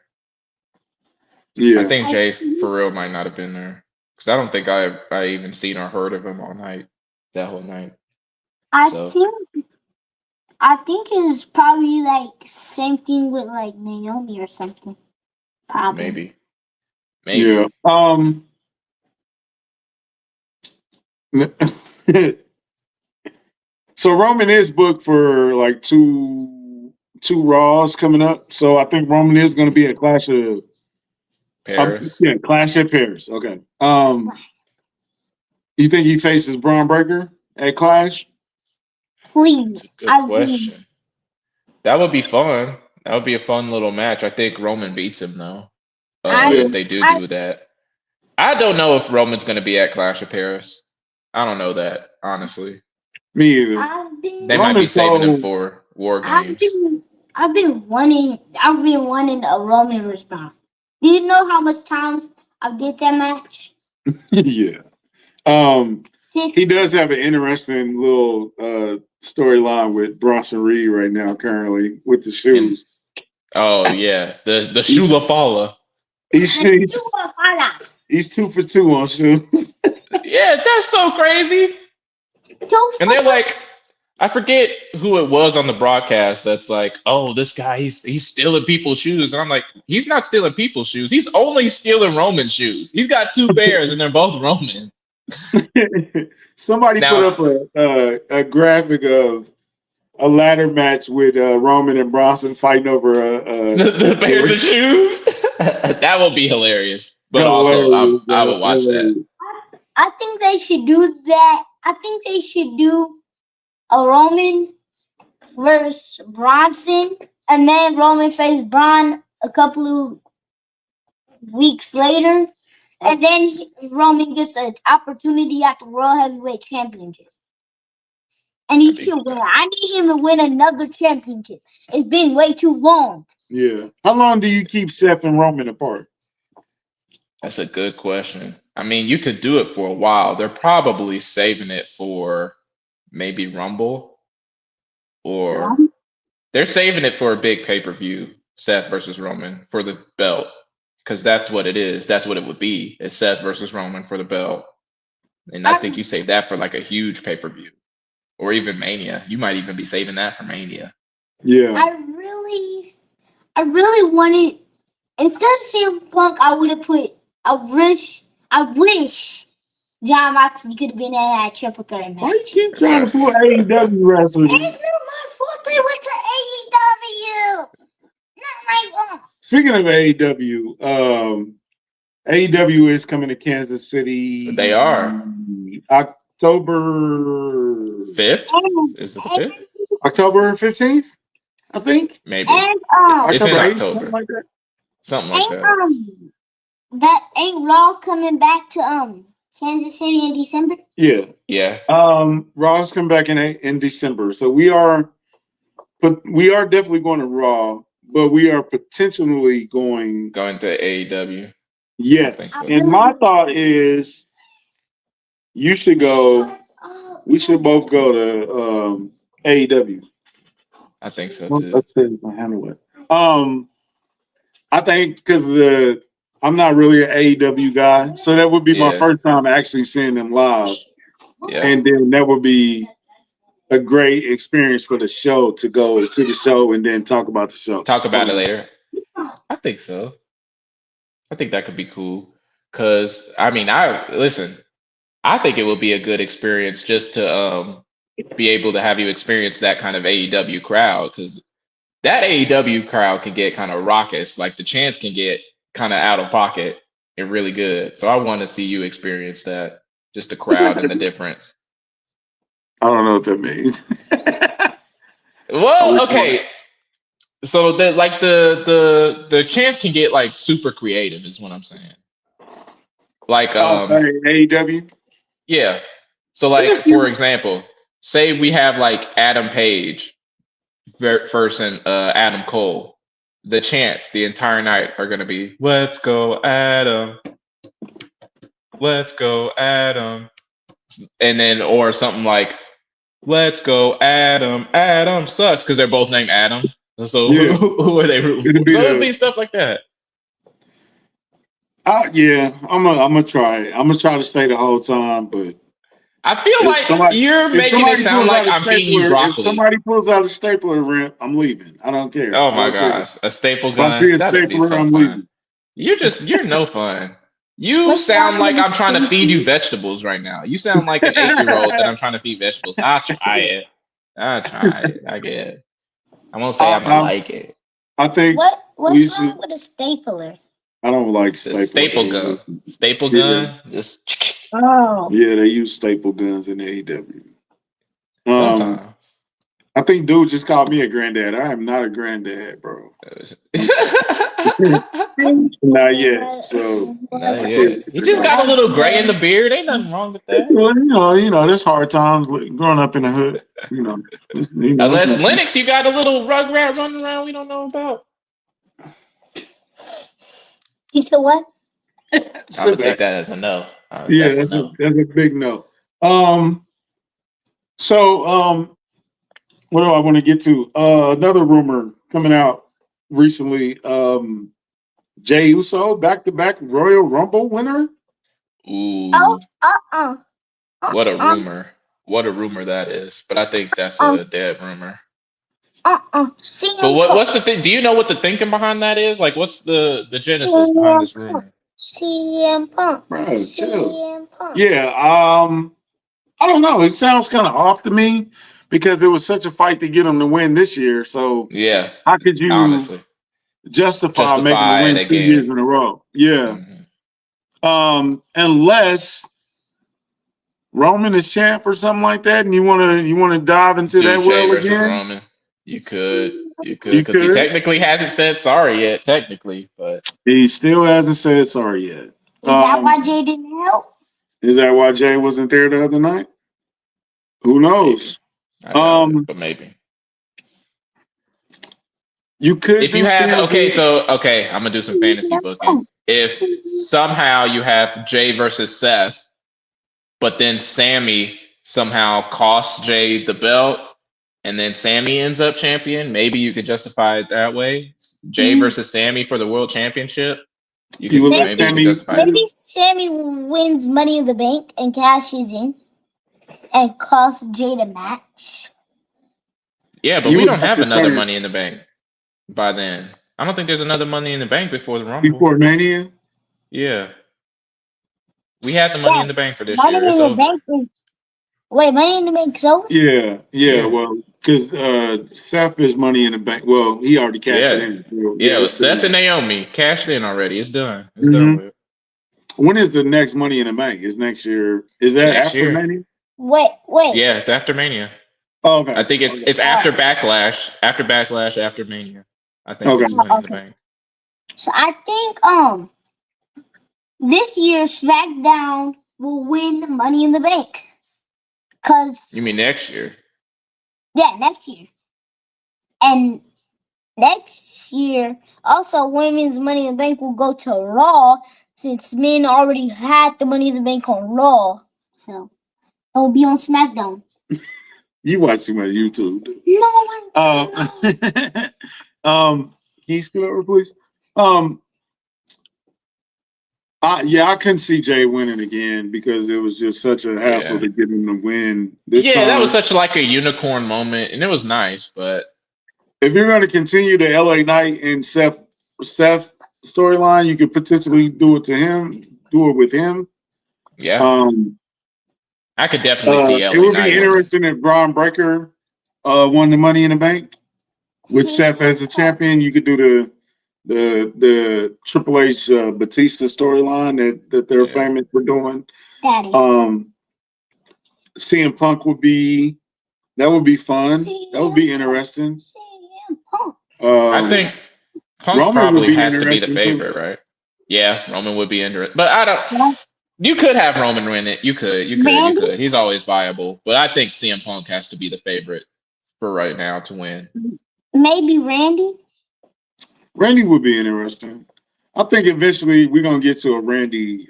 Yeah, I think Jay for real might not have been there because I don't think I even seen or heard of him all night, that whole night. I think it was probably like same thing with like Naomi or something. Probably. Maybe. Yeah. So Roman is booked for like two Raws coming up. So I think Roman is going to be a Clash of Paris. Clash at Paris. Okay. You think he faces Braun Breaker at Clash? Please. That's a good question. That would be fun. That would be a fun little match. I think Roman beats him though. If they do that. I don't know if Roman's going to be at Clash of Paris. I don't know that, honestly. Me either. They might be saving him for War Games. I've been wanting a Roman response. Do you know how much times I did that match? Yeah. He does have an interesting little storyline with Bronson Reed right now, currently with the shoes. Yeah, the Shulafala. He's 2 for 2 on shoes. Yeah, that's so crazy. And they're like, I forget who it was on the broadcast that's like, oh, this guy, he's stealing people's shoes. And I'm like, he's not stealing people's shoes. He's only stealing Roman shoes. He's got 2 pairs and they're both Roman. Somebody put up a graphic of a ladder match with Roman and Bronson fighting over the pairs of shoes. That would be hilarious. But also, I would watch that. I think they should do that. I think they should do a Roman versus Bronson, and then Roman face Braun a couple of weeks later, and then Roman gets an opportunity at the World Heavyweight Championship. And he should win. I need him to win another championship. It's been way too long. Yeah. How long do you keep Seth and Roman apart? That's a good question. I mean, you could do it for a while. They're probably saving it for maybe Rumble, or they're saving it for a big pay-per-view, Seth versus Roman for the belt, because that's what it is. That's what it would be. It's Seth versus Roman for the belt. And I think you save that for like a huge pay-per-view. Or even Mania. You might even be saving that for Mania. Yeah. I really wanted, instead of CM Punk, I would have put, I wish John Moxley could have been in that triple threat match. Why you keep trying to pull AEW wrestlers? It's not my fault they went to AEW. Not my fault. Speaking of AEW, AEW is coming to Kansas City. They are. October 5th? Is it the 5th? October 15th, I think. Maybe. And, it's in October. Something like that. That ain't Raw coming back to Kansas City in December? Yeah. Yeah. Raw's coming back in December. So we are definitely going to Raw, but we are potentially going to AEW. Yes. So. And my thought is you should go. We should both go to AEW. I think so too. Let's see if I handle it. I think because I'm not really an AEW guy, so that would be my first time actually seeing them live. Yeah. And then that would be a great experience for the show to go to the show and then talk about the show. Talk about it later. I think so. I think that could be cool. Cause I mean, I think it would be a good experience just to be able to have you experience that kind of AEW crowd, because that AEW crowd can get kind of raucous. Like the chants can get kind of out of pocket and really good. So I want to see you experience that, just the crowd and the difference. I don't know what that means. Well, okay. So the chants can get like super creative, is what I'm saying. Like AEW. Yeah. So like for example, say we have like Adam Page versus Adam Cole. The chants the entire night are going to be "Let's go, Adam! Let's go, Adam!" And then or something like "Let's go, Adam! Adam sucks" because they're both named Adam. So Yeah. who are they rooting for? So it'll be stuff like that. Yeah, I'm gonna try it. I'm gonna try to stay the whole time, but I feel like you're making it sound like I'm feeding you broccoli. If somebody pulls out a stapler, Rimp, I'm leaving. I don't care. Oh my gosh, a staple If I gun. see a That'd be stapler, so I'm fun. leaving. You're no fun. You What's sound wrong like with I'm trying to this feed you vegetables right now. You sound like an 8-year-old that I'm trying to feed vegetables. I'll try it. I guess. I won't say I'm gonna like it. I think what's wrong with a stapler? I don't like staple gun. Staple gun. Just yeah, they use staple guns in the AEW. Sometimes. I think dude just called me a granddad. I am not a granddad, bro. Not yet. So not yet. You just got a little gray in the beard. Ain't nothing wrong with that. There's hard times growing up in the hood. Unless Lennox, you got a little rugrat running around we don't know about. You said what? I'm gonna take that as a no. That's a big no. So what do I want to get to? Another rumor coming out recently. Jey Uso, back-to-back Royal Rumble winner. Ooh. Oh, what a rumor. What a rumor that is. But I think that's a dead rumor. But what's the thing? Do you know what the thinking behind that is? Like, what's the genesis behind this rumor? CM Punk. Bro, CM Punk. Yeah, I don't know. It sounds kind of off to me because it was such a fight to get him to win this year. So yeah, how could you honestly justify making him win 2 years in a row? Yeah. Mm-hmm. Unless Roman is champ or something like that, and you want to dive into that Jey well versus again. Roman. You could because he technically hasn't said sorry yet. Technically, but he still hasn't said sorry yet. Is that why Jey didn't help? Is that why Jey wasn't there the other night? Who knows? But maybe you could. If you have I'm gonna do some fantasy booking. If somehow you have Jey versus Seth, but then Sammy somehow costs Jey the belt, and then Sammy ends up champion, maybe you could justify it that way. Jey versus Sammy for the world championship. Maybe Sammy wins Money in the Bank and cashes in and costs Jey the match. Yeah, but we don't have another Money in the Bank by then. I don't think there's another Money in the Bank before the Rumble. Before Mania? Yeah. We had the Money in the Bank for this Money year. in the Bank is... Wait, Money in the Bank's over? Yeah. Well, because Seth is Money in the Bank. Well, he already cashed it in. Yeah, it was Seth and Naomi cashed in already. It's done. It's done with. When is the next Money in the Bank? Is next year? Is that after Mania? Wait. Yeah, it's after Mania. Oh, okay. I think it's after Backlash. After Backlash, after Mania. I think it's Money in the Bank. So I think this year SmackDown will win Money in the Bank. You mean next year? Yeah, next year. And next year, also Women's Money in the Bank will go to Raw since men already had the Money in the Bank on Raw. So it will be on SmackDown. You watch too much YouTube. No, can you scoot over, please? I couldn't see Jey winning again because it was just such a hassle to get him to win. That was such like a unicorn moment, and it was nice. But if you're going to continue the LA Knight and Seth storyline, you could potentially do it with him. Yeah. I could definitely see LA Knight. It would be interesting if Braun Breaker won the Money in the Bank with Seth as a champion. You could do the Triple H Batista storyline that they're famous for doing. CM Punk would be fun. That would be interesting. CM Punk. I think Punk Roman probably has to be the interesting favorite, right? Yeah, Roman would be interesting, but I don't. You could have Roman win it. You could. Randy? He's always viable, but I think CM Punk has to be the favorite for right now to win. Maybe Randy? Randy would be interesting. I think eventually we're gonna get to a Randy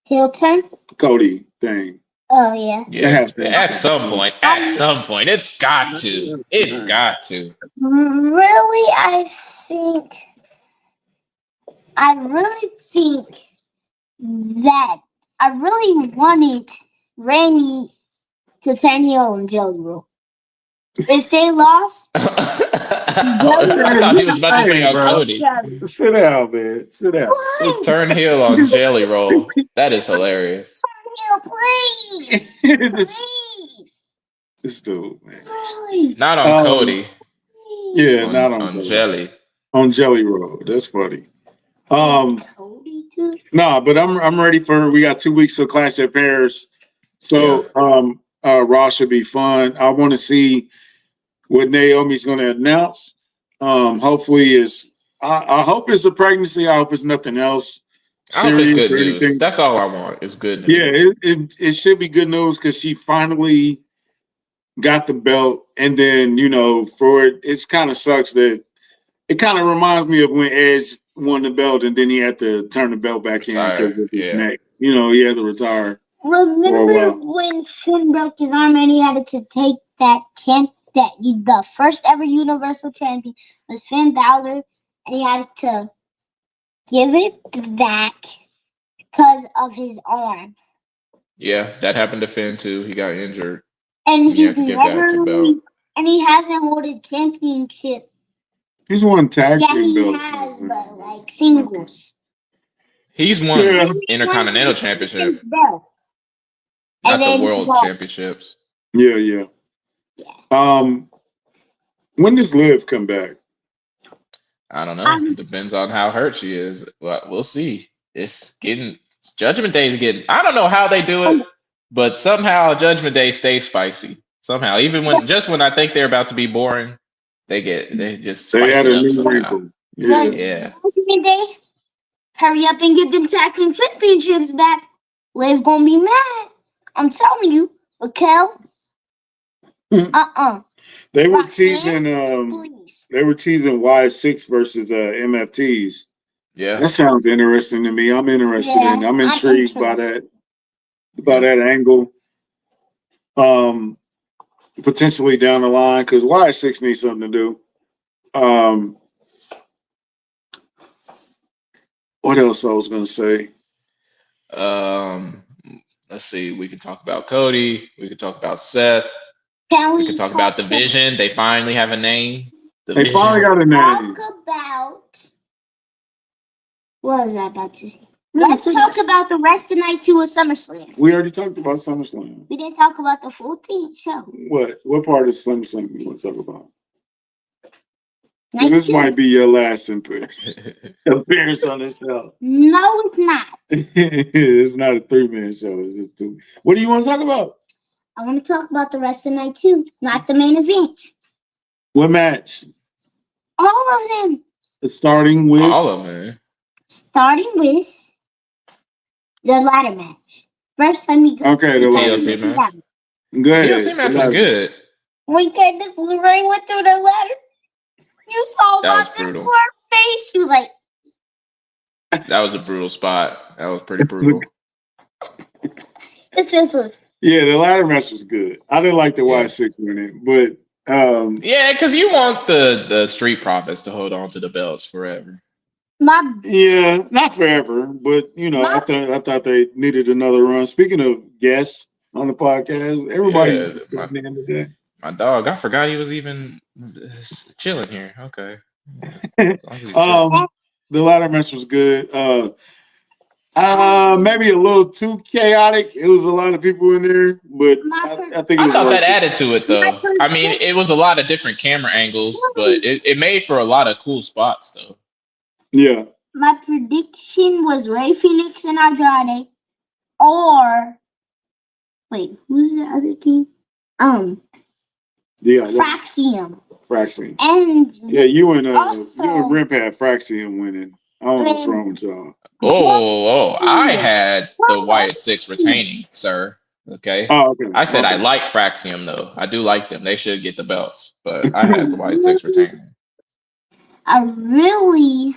Hilton? Cody thing. Oh, yeah. Yeah. It has to At happen. some point, it's got to. It's got to. Really, I really think that I really wanted Randy to turn heel on Jelly Roll. If they lost, I thought he was about to say on bro. Cody. Sit down, man. Sit down. What? Turn heel on Jelly Roll. That is hilarious. Turn heel, please. Please. This dude, man. Really? Not on Cody. Yeah, not on Cody. Jelly. On Jelly Roll. That's funny. Cody too? Nah, but I'm ready for. We got 2 weeks of Clash of Pairs, so Raw should be fun. I want to see what Naomi's going to announce. Hopefully, I hope it's a pregnancy. I hope it's nothing else I hope it's serious good or news. anything. That's all I want. It's good news. Yeah, it should be good news because she finally got the belt, and then for it's kind of sucks that it kind of reminds me of when Edge won the belt, and then he had to turn the belt back in because of his neck. He had to retire. Remember when Finn broke his arm and he had to take the first ever Universal Champion was Finn Balor, and he had to give it back because of his arm. Yeah, that happened to Finn too. He got injured. And he's never and he hasn't won a championship. He's won tag team belts. Yeah, he has, but like singles. He's won Intercontinental Championship. Not the World Championships. Yeah. When does Liv come back? I don't know. Depends on how hurt she is. Well, we'll see. Judgment Day is getting. I don't know how they do it, but somehow Judgment Day stays spicy. Somehow, even when I think they're about to be boring, they just spice add it a up new somehow. wrinkle. Yeah. Judgment Day, hurry up and get them tag team championships back. Liv gonna be mad. I'm telling you, Raquel. They were teasing. They were teasing Y6 versus MFTs. Yeah, that sounds interesting to me. I'm interested in. I'm intrigued by that. By that angle. Potentially down the line because Y6 needs something to do. What else I was going to say? Let's see. We can talk about Cody. We can talk about Seth. We can talk about Division. They finally have a name. They finally got a name. Talk about. What was I about to say? Let's talk about the rest of night 2 of SummerSlam. We already talked about SummerSlam. We didn't talk about the full thing show. What part of SummerSlam you want to talk about? This might be your last appearance on the show. No, it's not. It's not a 3-man show. It's just 2. What do you want to talk about? I want to talk about the rest of night 2, not the main event. What match? All of them. Starting with the ladder match. First time we go. Okay, the TLC match. Good. TLC match was good. When Candice LeRae went through the ladder, you saw about the poor face. He was like, that was a brutal spot. That was pretty brutal. It just was. Yeah, the ladder match was good. I didn't like the Y6 winning, but yeah, because you want the Street Profits to hold on to the belts forever. Not forever, but I thought they needed another run. Speaking of guests on the podcast, everybody my dog, I forgot he was even chilling here. Okay. The ladder match was good. Maybe a little too chaotic. It was a lot of people in there, but I think I thought that added to it though. I mean, it was a lot of different camera angles, but it made for a lot of cool spots though. Yeah. My prediction was Rey Fenix and Andrade, or wait, who's the other team? Fraxium. Fraxium. And you and Rimp had Fraxium winning. I don't know what's wrong with y'all. I had the Wyatt Six retaining, sir. Okay. Oh, okay. I said I Okay. like Fraxium though. I do like them. They should get the belts, but I had the Wyatt Six retaining. I really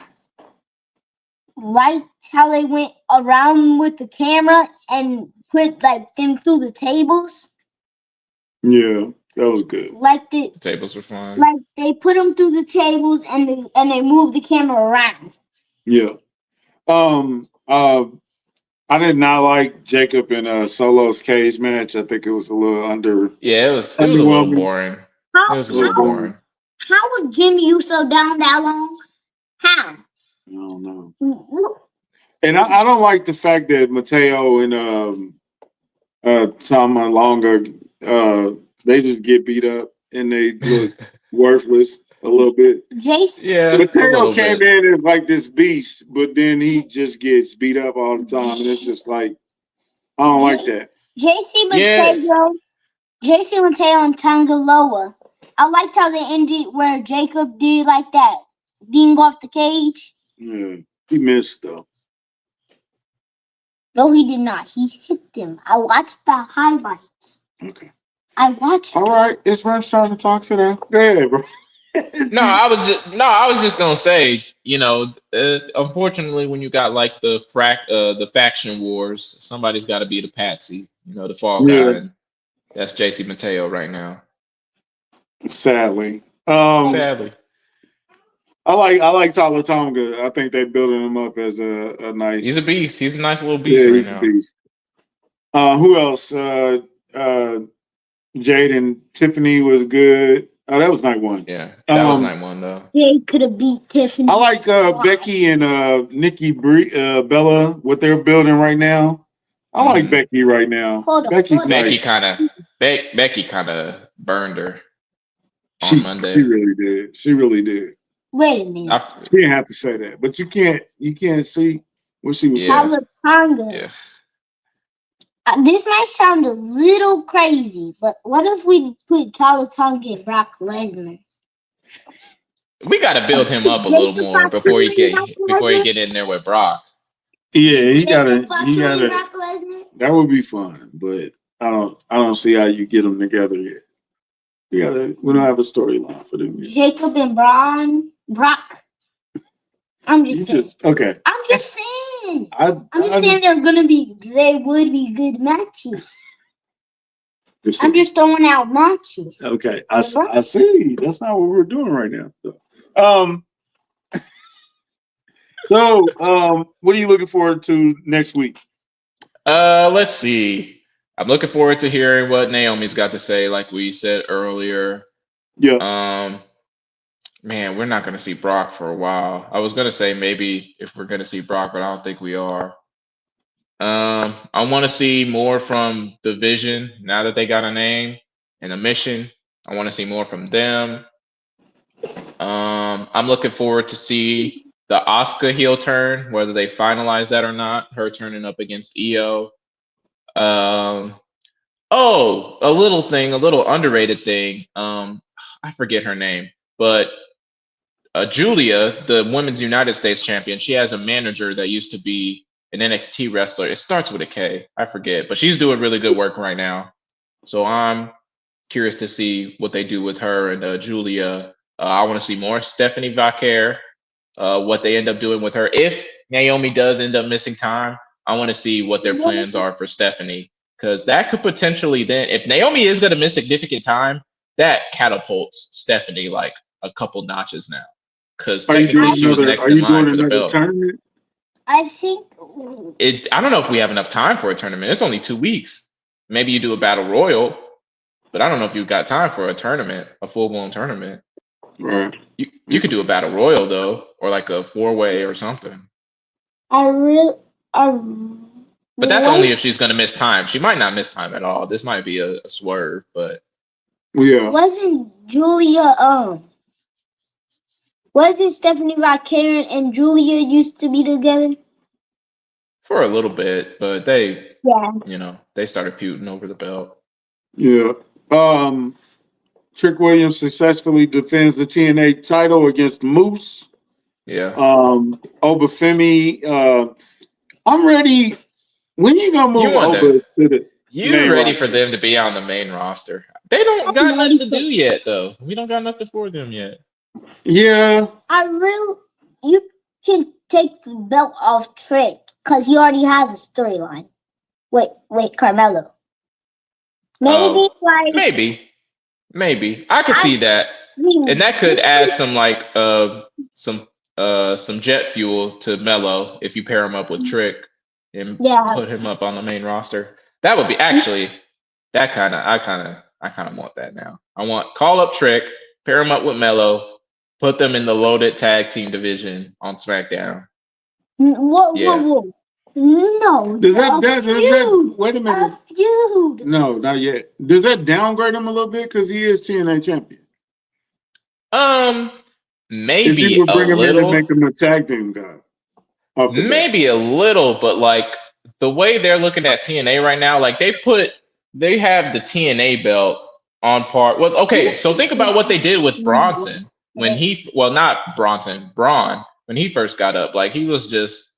liked how they went around with the camera and put like them through the tables. Yeah, that was good. Like The tables were fun. like they put them through the tables and they moved the camera around. Yeah. I did not like Jacob and Solo's cage match. I think it was a little Yeah, it was a little underwhelming. boring. How It was a little boring. how was Jimmy Uso down that long? How? I don't know. And I don't like the fact that Mateo and Tom Longa they just get beat up and they look worthless a little bit. Jason, Yeah, a Mateo little came bit. in as like this beast, but then he just gets beat up all the time, and it's just like I don't like that. JC Yeah. Mateo and Tangaloa. I liked how they ended where Jacob did like that ding off the cage. Yeah, he missed though. No, he did not. He hit them. I watched the highlights. Okay. I watched. All right, it's Rimp trying to talk to them. Go ahead, bro. I was just gonna say, unfortunately, when you got like the faction wars, somebody's got to be the patsy, the fall Yeah, guy, and that's JC Mateo right now. sadly. Sadly, I like Tala Tonga. I think they're building him up as a nice. he's a beast. He's a nice little beast right he's now. a beast. Who else? Jade and Tiffany was good. Oh, that was night one. Yeah, that was night one though. Jade could have beat Tiffany. I like Becky and Nikki Bella, what they're building right now. I like Becky right now. Hold on, Becky's Becky nice. Becky kind of burned her on Monday. She really did. Wait a minute. She didn't have to say that, but you can't see what she was saying. Yeah. This might sound a little crazy, but what if we put Tonga and Brock Lesnar? We got to build him up a little more before he get in there with Brock. Yeah, he gotta. Brock Lesnar? That would be fun, but I don't see how you get them together yet. We don't have a storyline for them yet. Jacob and Brock. I'm just saying. Okay. I'm just saying. I'm just saying they would be good matches. I'm just throwing out matches. Okay, I see. That's not what we're doing right now. So, what are you looking forward to next week? Let's see. I'm looking forward to hearing what Naomi's got to say, like we said earlier. Yeah. Man, we're not going to see Brock for a while. I was going to say maybe if we're going to see Brock, but I don't think we are. I want to see more from the Vision now that they got a name and a mission. I want to see more from them. I'm looking forward to see the Asuka heel turn, whether they finalize that or not. Her turning up against Io. A little underrated thing. I forget her name, but Julia, the Women's United States champion, she has a manager that used to be an NXT wrestler. It starts with a K. I forget, but she's doing really good work right now. So I'm curious to see what they do with her and Julia. I want to see more Stephanie Vaquer, what they end up doing with her. If Naomi does end up missing time, I want to see what their plans are for Stephanie. Because that could potentially then, if Naomi is going to miss significant time, that catapults Stephanie like a couple notches now. Because technically she was next in line for the belt. Tournament? I think I don't know if we have enough time for a tournament. It's only 2 weeks. Maybe you do a battle royal, but I don't know if you've got time for a tournament, a full-blown tournament. Right. You could do a battle royal though, or like a 4-way or something. But that's only if she's gonna miss time. She might not miss time at all. This might be a swerve, but yeah. Wasn't Stephanie Vaquer and Julia used to be together? For a little bit, but they started feuding over the belt. Yeah. Trick Williams successfully defends the TNA title against Moose. Yeah. Obafemi. I'm ready. When you gonna You move want Oba them. to the You main ready for roster? them to be on the main roster. They don't got I'm nothing ready to for. do yet, though. We don't got nothing for them yet. Yeah. You can take the belt off Trick because he already has a storyline. Wait, Carmelo. Maybe Oh, like maybe. I could I see that. And mean, that could add some like some jet fuel to Mello if you pair him up with Trick and yeah. put him up on the main roster. That would be actually that I kinda want that now. I want call up Trick, pair him up with Mello, put them in the loaded tag team division on SmackDown. Yeah. Whoa. No, Does that, a does that wait a a minute? feud. No, not yet. Does that downgrade him a little bit because he is TNA champion? Um If you maybe would a bring him in and make little. him a tag team guy off the bat. Maybe a little, but like the way they're looking at TNA right now, like they have the TNA belt on par. Well, okay, so think about what they did with Bronson when not Bronson, Braun, when he first got up. Like he was just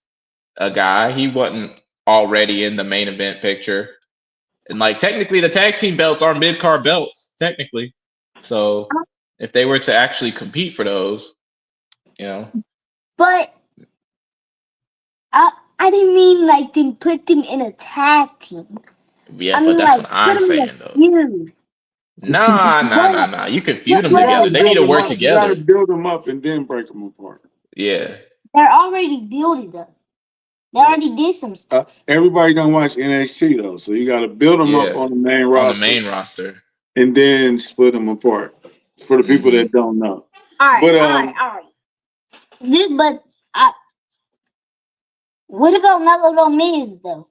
a guy. He wasn't already in the main event picture. And like technically the tag team belts are mid card belts, technically. So if they were to actually compete for those, you know. But I didn't mean like to put them in a tag team. Yeah, I but mean that's like what put I'm them in a saying though. feud. Nah. You can feud them You But together. gotta They need build to them work up. You gotta together. build them up and then break them apart. Yeah. they're already building them. They already did some stuff. Everybody don't watch NXT though, so you gotta build them up Yeah. on the main On the roster main roster. and then split them apart for the people Hmm. that don't know. All right, But all right. But what about Mellow Miz though?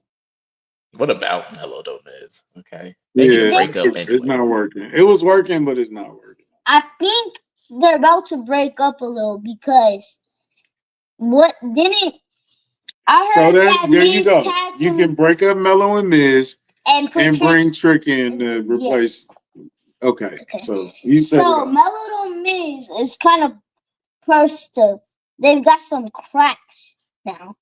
What about Mello Domez? Okay. They need to yeah, break up it's anyway. not working. It was working, but it's not working. I think they're about to break up a little because what didn't I So heard that that there you Miz go. tagged You him can break up Mello and Miz and put and Trick. bring Trick in to replace. Okay, so you set it So up. Mellow Miz is kind of close to. They've got some cracks now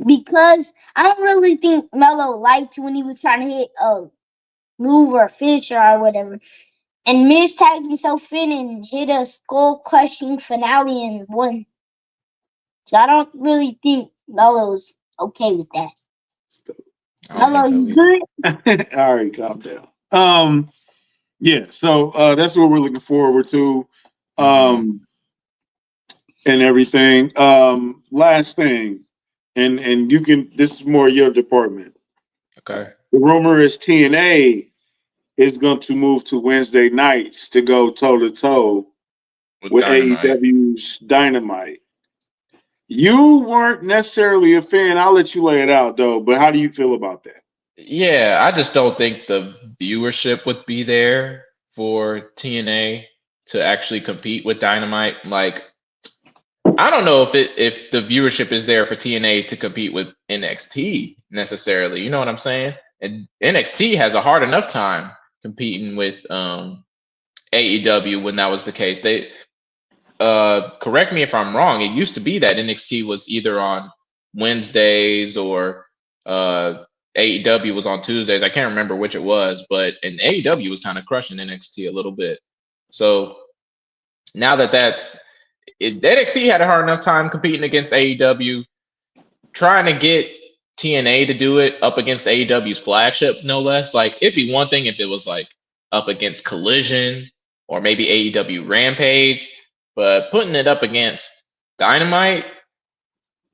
because I don't really think Mello liked when he was trying to hit a move or finisher or whatever. And Miz tagged himself in and hit a skull crushing finale and won. So I don't really think Melo's okay with that. I don't think Melo, so you either. good? All right, calm down. Yeah, so that's what we're looking forward to. And everything. Last thing, and you can. This is more your department. Okay. The rumor is TNA is going to move to Wednesday nights to go toe to toe with Dynamite. AEW's Dynamite. You weren't necessarily a fan. I'll let you lay it out though. But how do you feel about that? Yeah, I just don't think the viewership would be there for TNA to actually compete with Dynamite. Like I don't know if the viewership is there for TNA to compete with NXT necessarily. You know what I'm saying? And NXT has a hard enough time competing with AEW when that was the case. They correct me if I'm wrong. It used to be that NXT was either on Wednesdays or AEW was on Tuesdays. I can't remember which it was, but and AEW was kind of crushing NXT a little bit. So now NXT had a hard enough time competing against AEW, trying to get TNA to do it up against AEW's flagship, no less. Like it'd be one thing if it was like up against Collision or maybe AEW Rampage, but putting it up against Dynamite,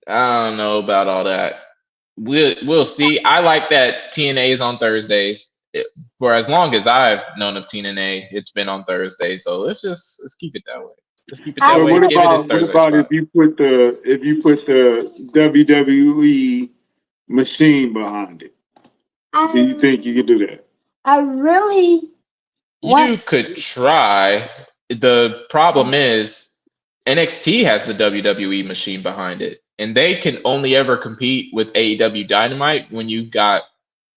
I don't know about all that. We'll see. I like that TNA is on Thursdays. For as long as I've known of TNA, it's been on Thursday. So let's keep it that way. Let's keep it that But way. Give it its what Thursday about spot. if you put the WWE machine behind it? Do you think you could do that? I really You want. could try. The problem is NXT has the WWE machine behind it, and they can only ever compete with AEW Dynamite when you've got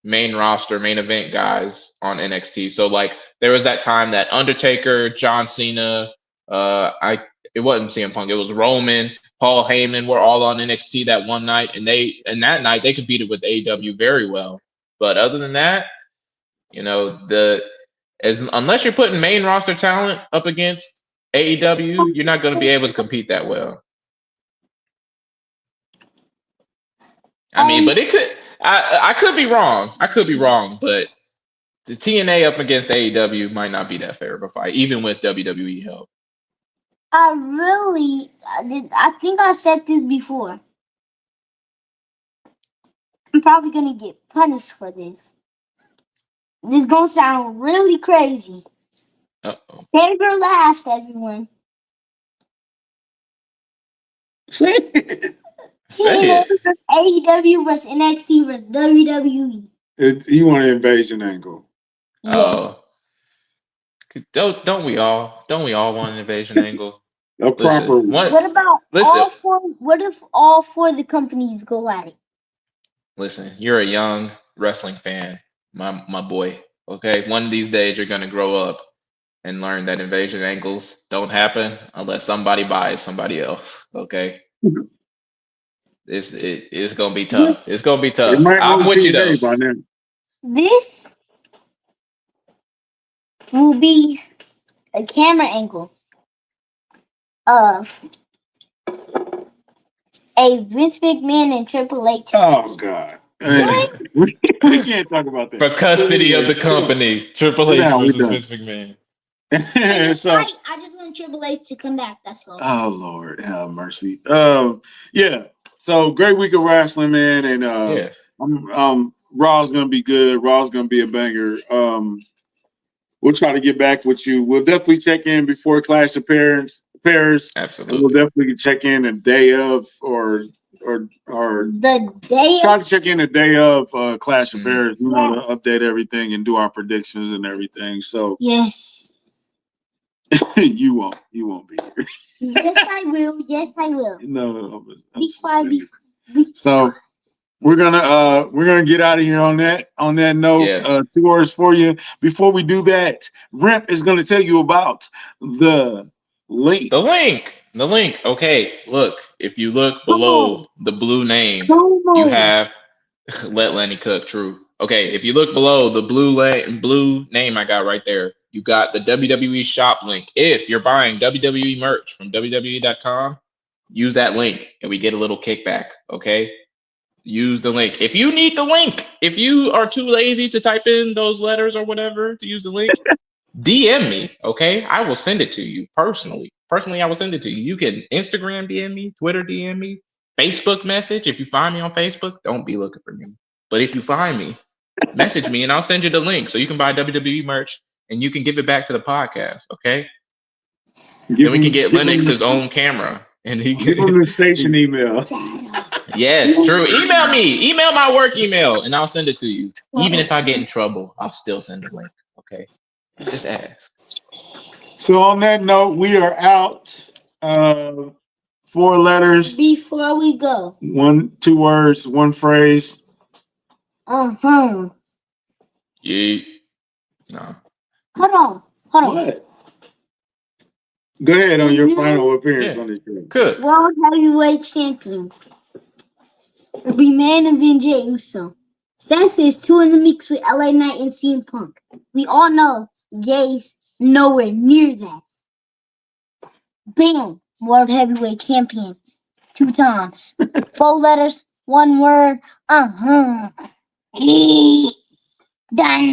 main roster, main event guys on NXT. So like there was that time that Undertaker, John Cena, it wasn't CM Punk, it was Roman Paul Heyman were all on NXT that one night, and that night they competed with AEW very well. But other than that, unless you're putting main roster talent up against AEW, you're not going to be able to compete that well. I mean, but it could. I could be wrong. I could be wrong, but the TNA up against AEW might not be that fair of a fight, even with WWE help. I think I said this before. I'm probably gonna get punished for this. This gonna sound really crazy. Uh-oh. Save your laughs, everyone. Say it. TNA versus AEW versus NXT versus WWE. You want an invasion angle? Yes. Don't we all want an invasion angle? A proper one. What about all four? What if all four of the companies go at it? Listen, you're a young wrestling fan, my boy. Okay, one of these days you're gonna grow up and learn that invasion angles don't happen unless somebody buys somebody else. Okay, it's gonna be tough. It's gonna be tough. I'm with you though. By now. This will be a camera angle of a Vince McMahon and Triple H. Oh God. We can't talk about that. For custody of the company, Triple H versus Vince McMahon. I just want Triple H to come back. That's all. Oh Lord, have mercy. Yeah. So great week of wrestling, man, and Raw's gonna be good. Raw's gonna be a banger. We'll try to get back with you. We'll definitely check in before Clash of Pairs. Absolutely. And we'll definitely check in the day of or the day. Try to check in the day of Clash of Pairs. To update everything and do our predictions and everything. So yes, you won't be here. Yes, I will. Yes, I will. No, be quiet. So we're gonna get out of here on that note. Yeah. 2 words for you. Before we do that, Rimp is gonna tell you about the link. The link. Okay, look. If you look below the blue name, you have let Lenny cook. True. Okay, if you look below the blue name I got right there, you got the WWE shop link. If you're buying WWE merch from WWE.com, use that link and we get a little kickback. Okay, use the link. If you need the link, if you are too lazy to type in those letters or whatever to use the link, DM me. Okay, I will send it to you personally. I will send it to you. You can Instagram DM me, Twitter DM me, Facebook message. If you find me on Facebook, don't be looking for me. But if you find me, message me and I'll send you the link so you can buy WWE merch and you can give it back to the podcast. Okay. Then we can get Lennox his own camera and he can give him the station email. Yes, true. Email my work email and I'll send it to you. Even if I get in trouble, I'll still send the link. Okay. Just ask. So on that note, we are out. 4 letters. Before we go. 2 words, 1 phrase. Yeah. No. Hold on. What? Go ahead on your final appearance on this show. Good. World Heavyweight Champion. Will be Man of Jey Uso. Seth is 2 in the mix with LA Knight and CM Punk. We all know Jay's nowhere near that. Bam! World Heavyweight Champion. 2 times. 4 letters, 1 word. Done.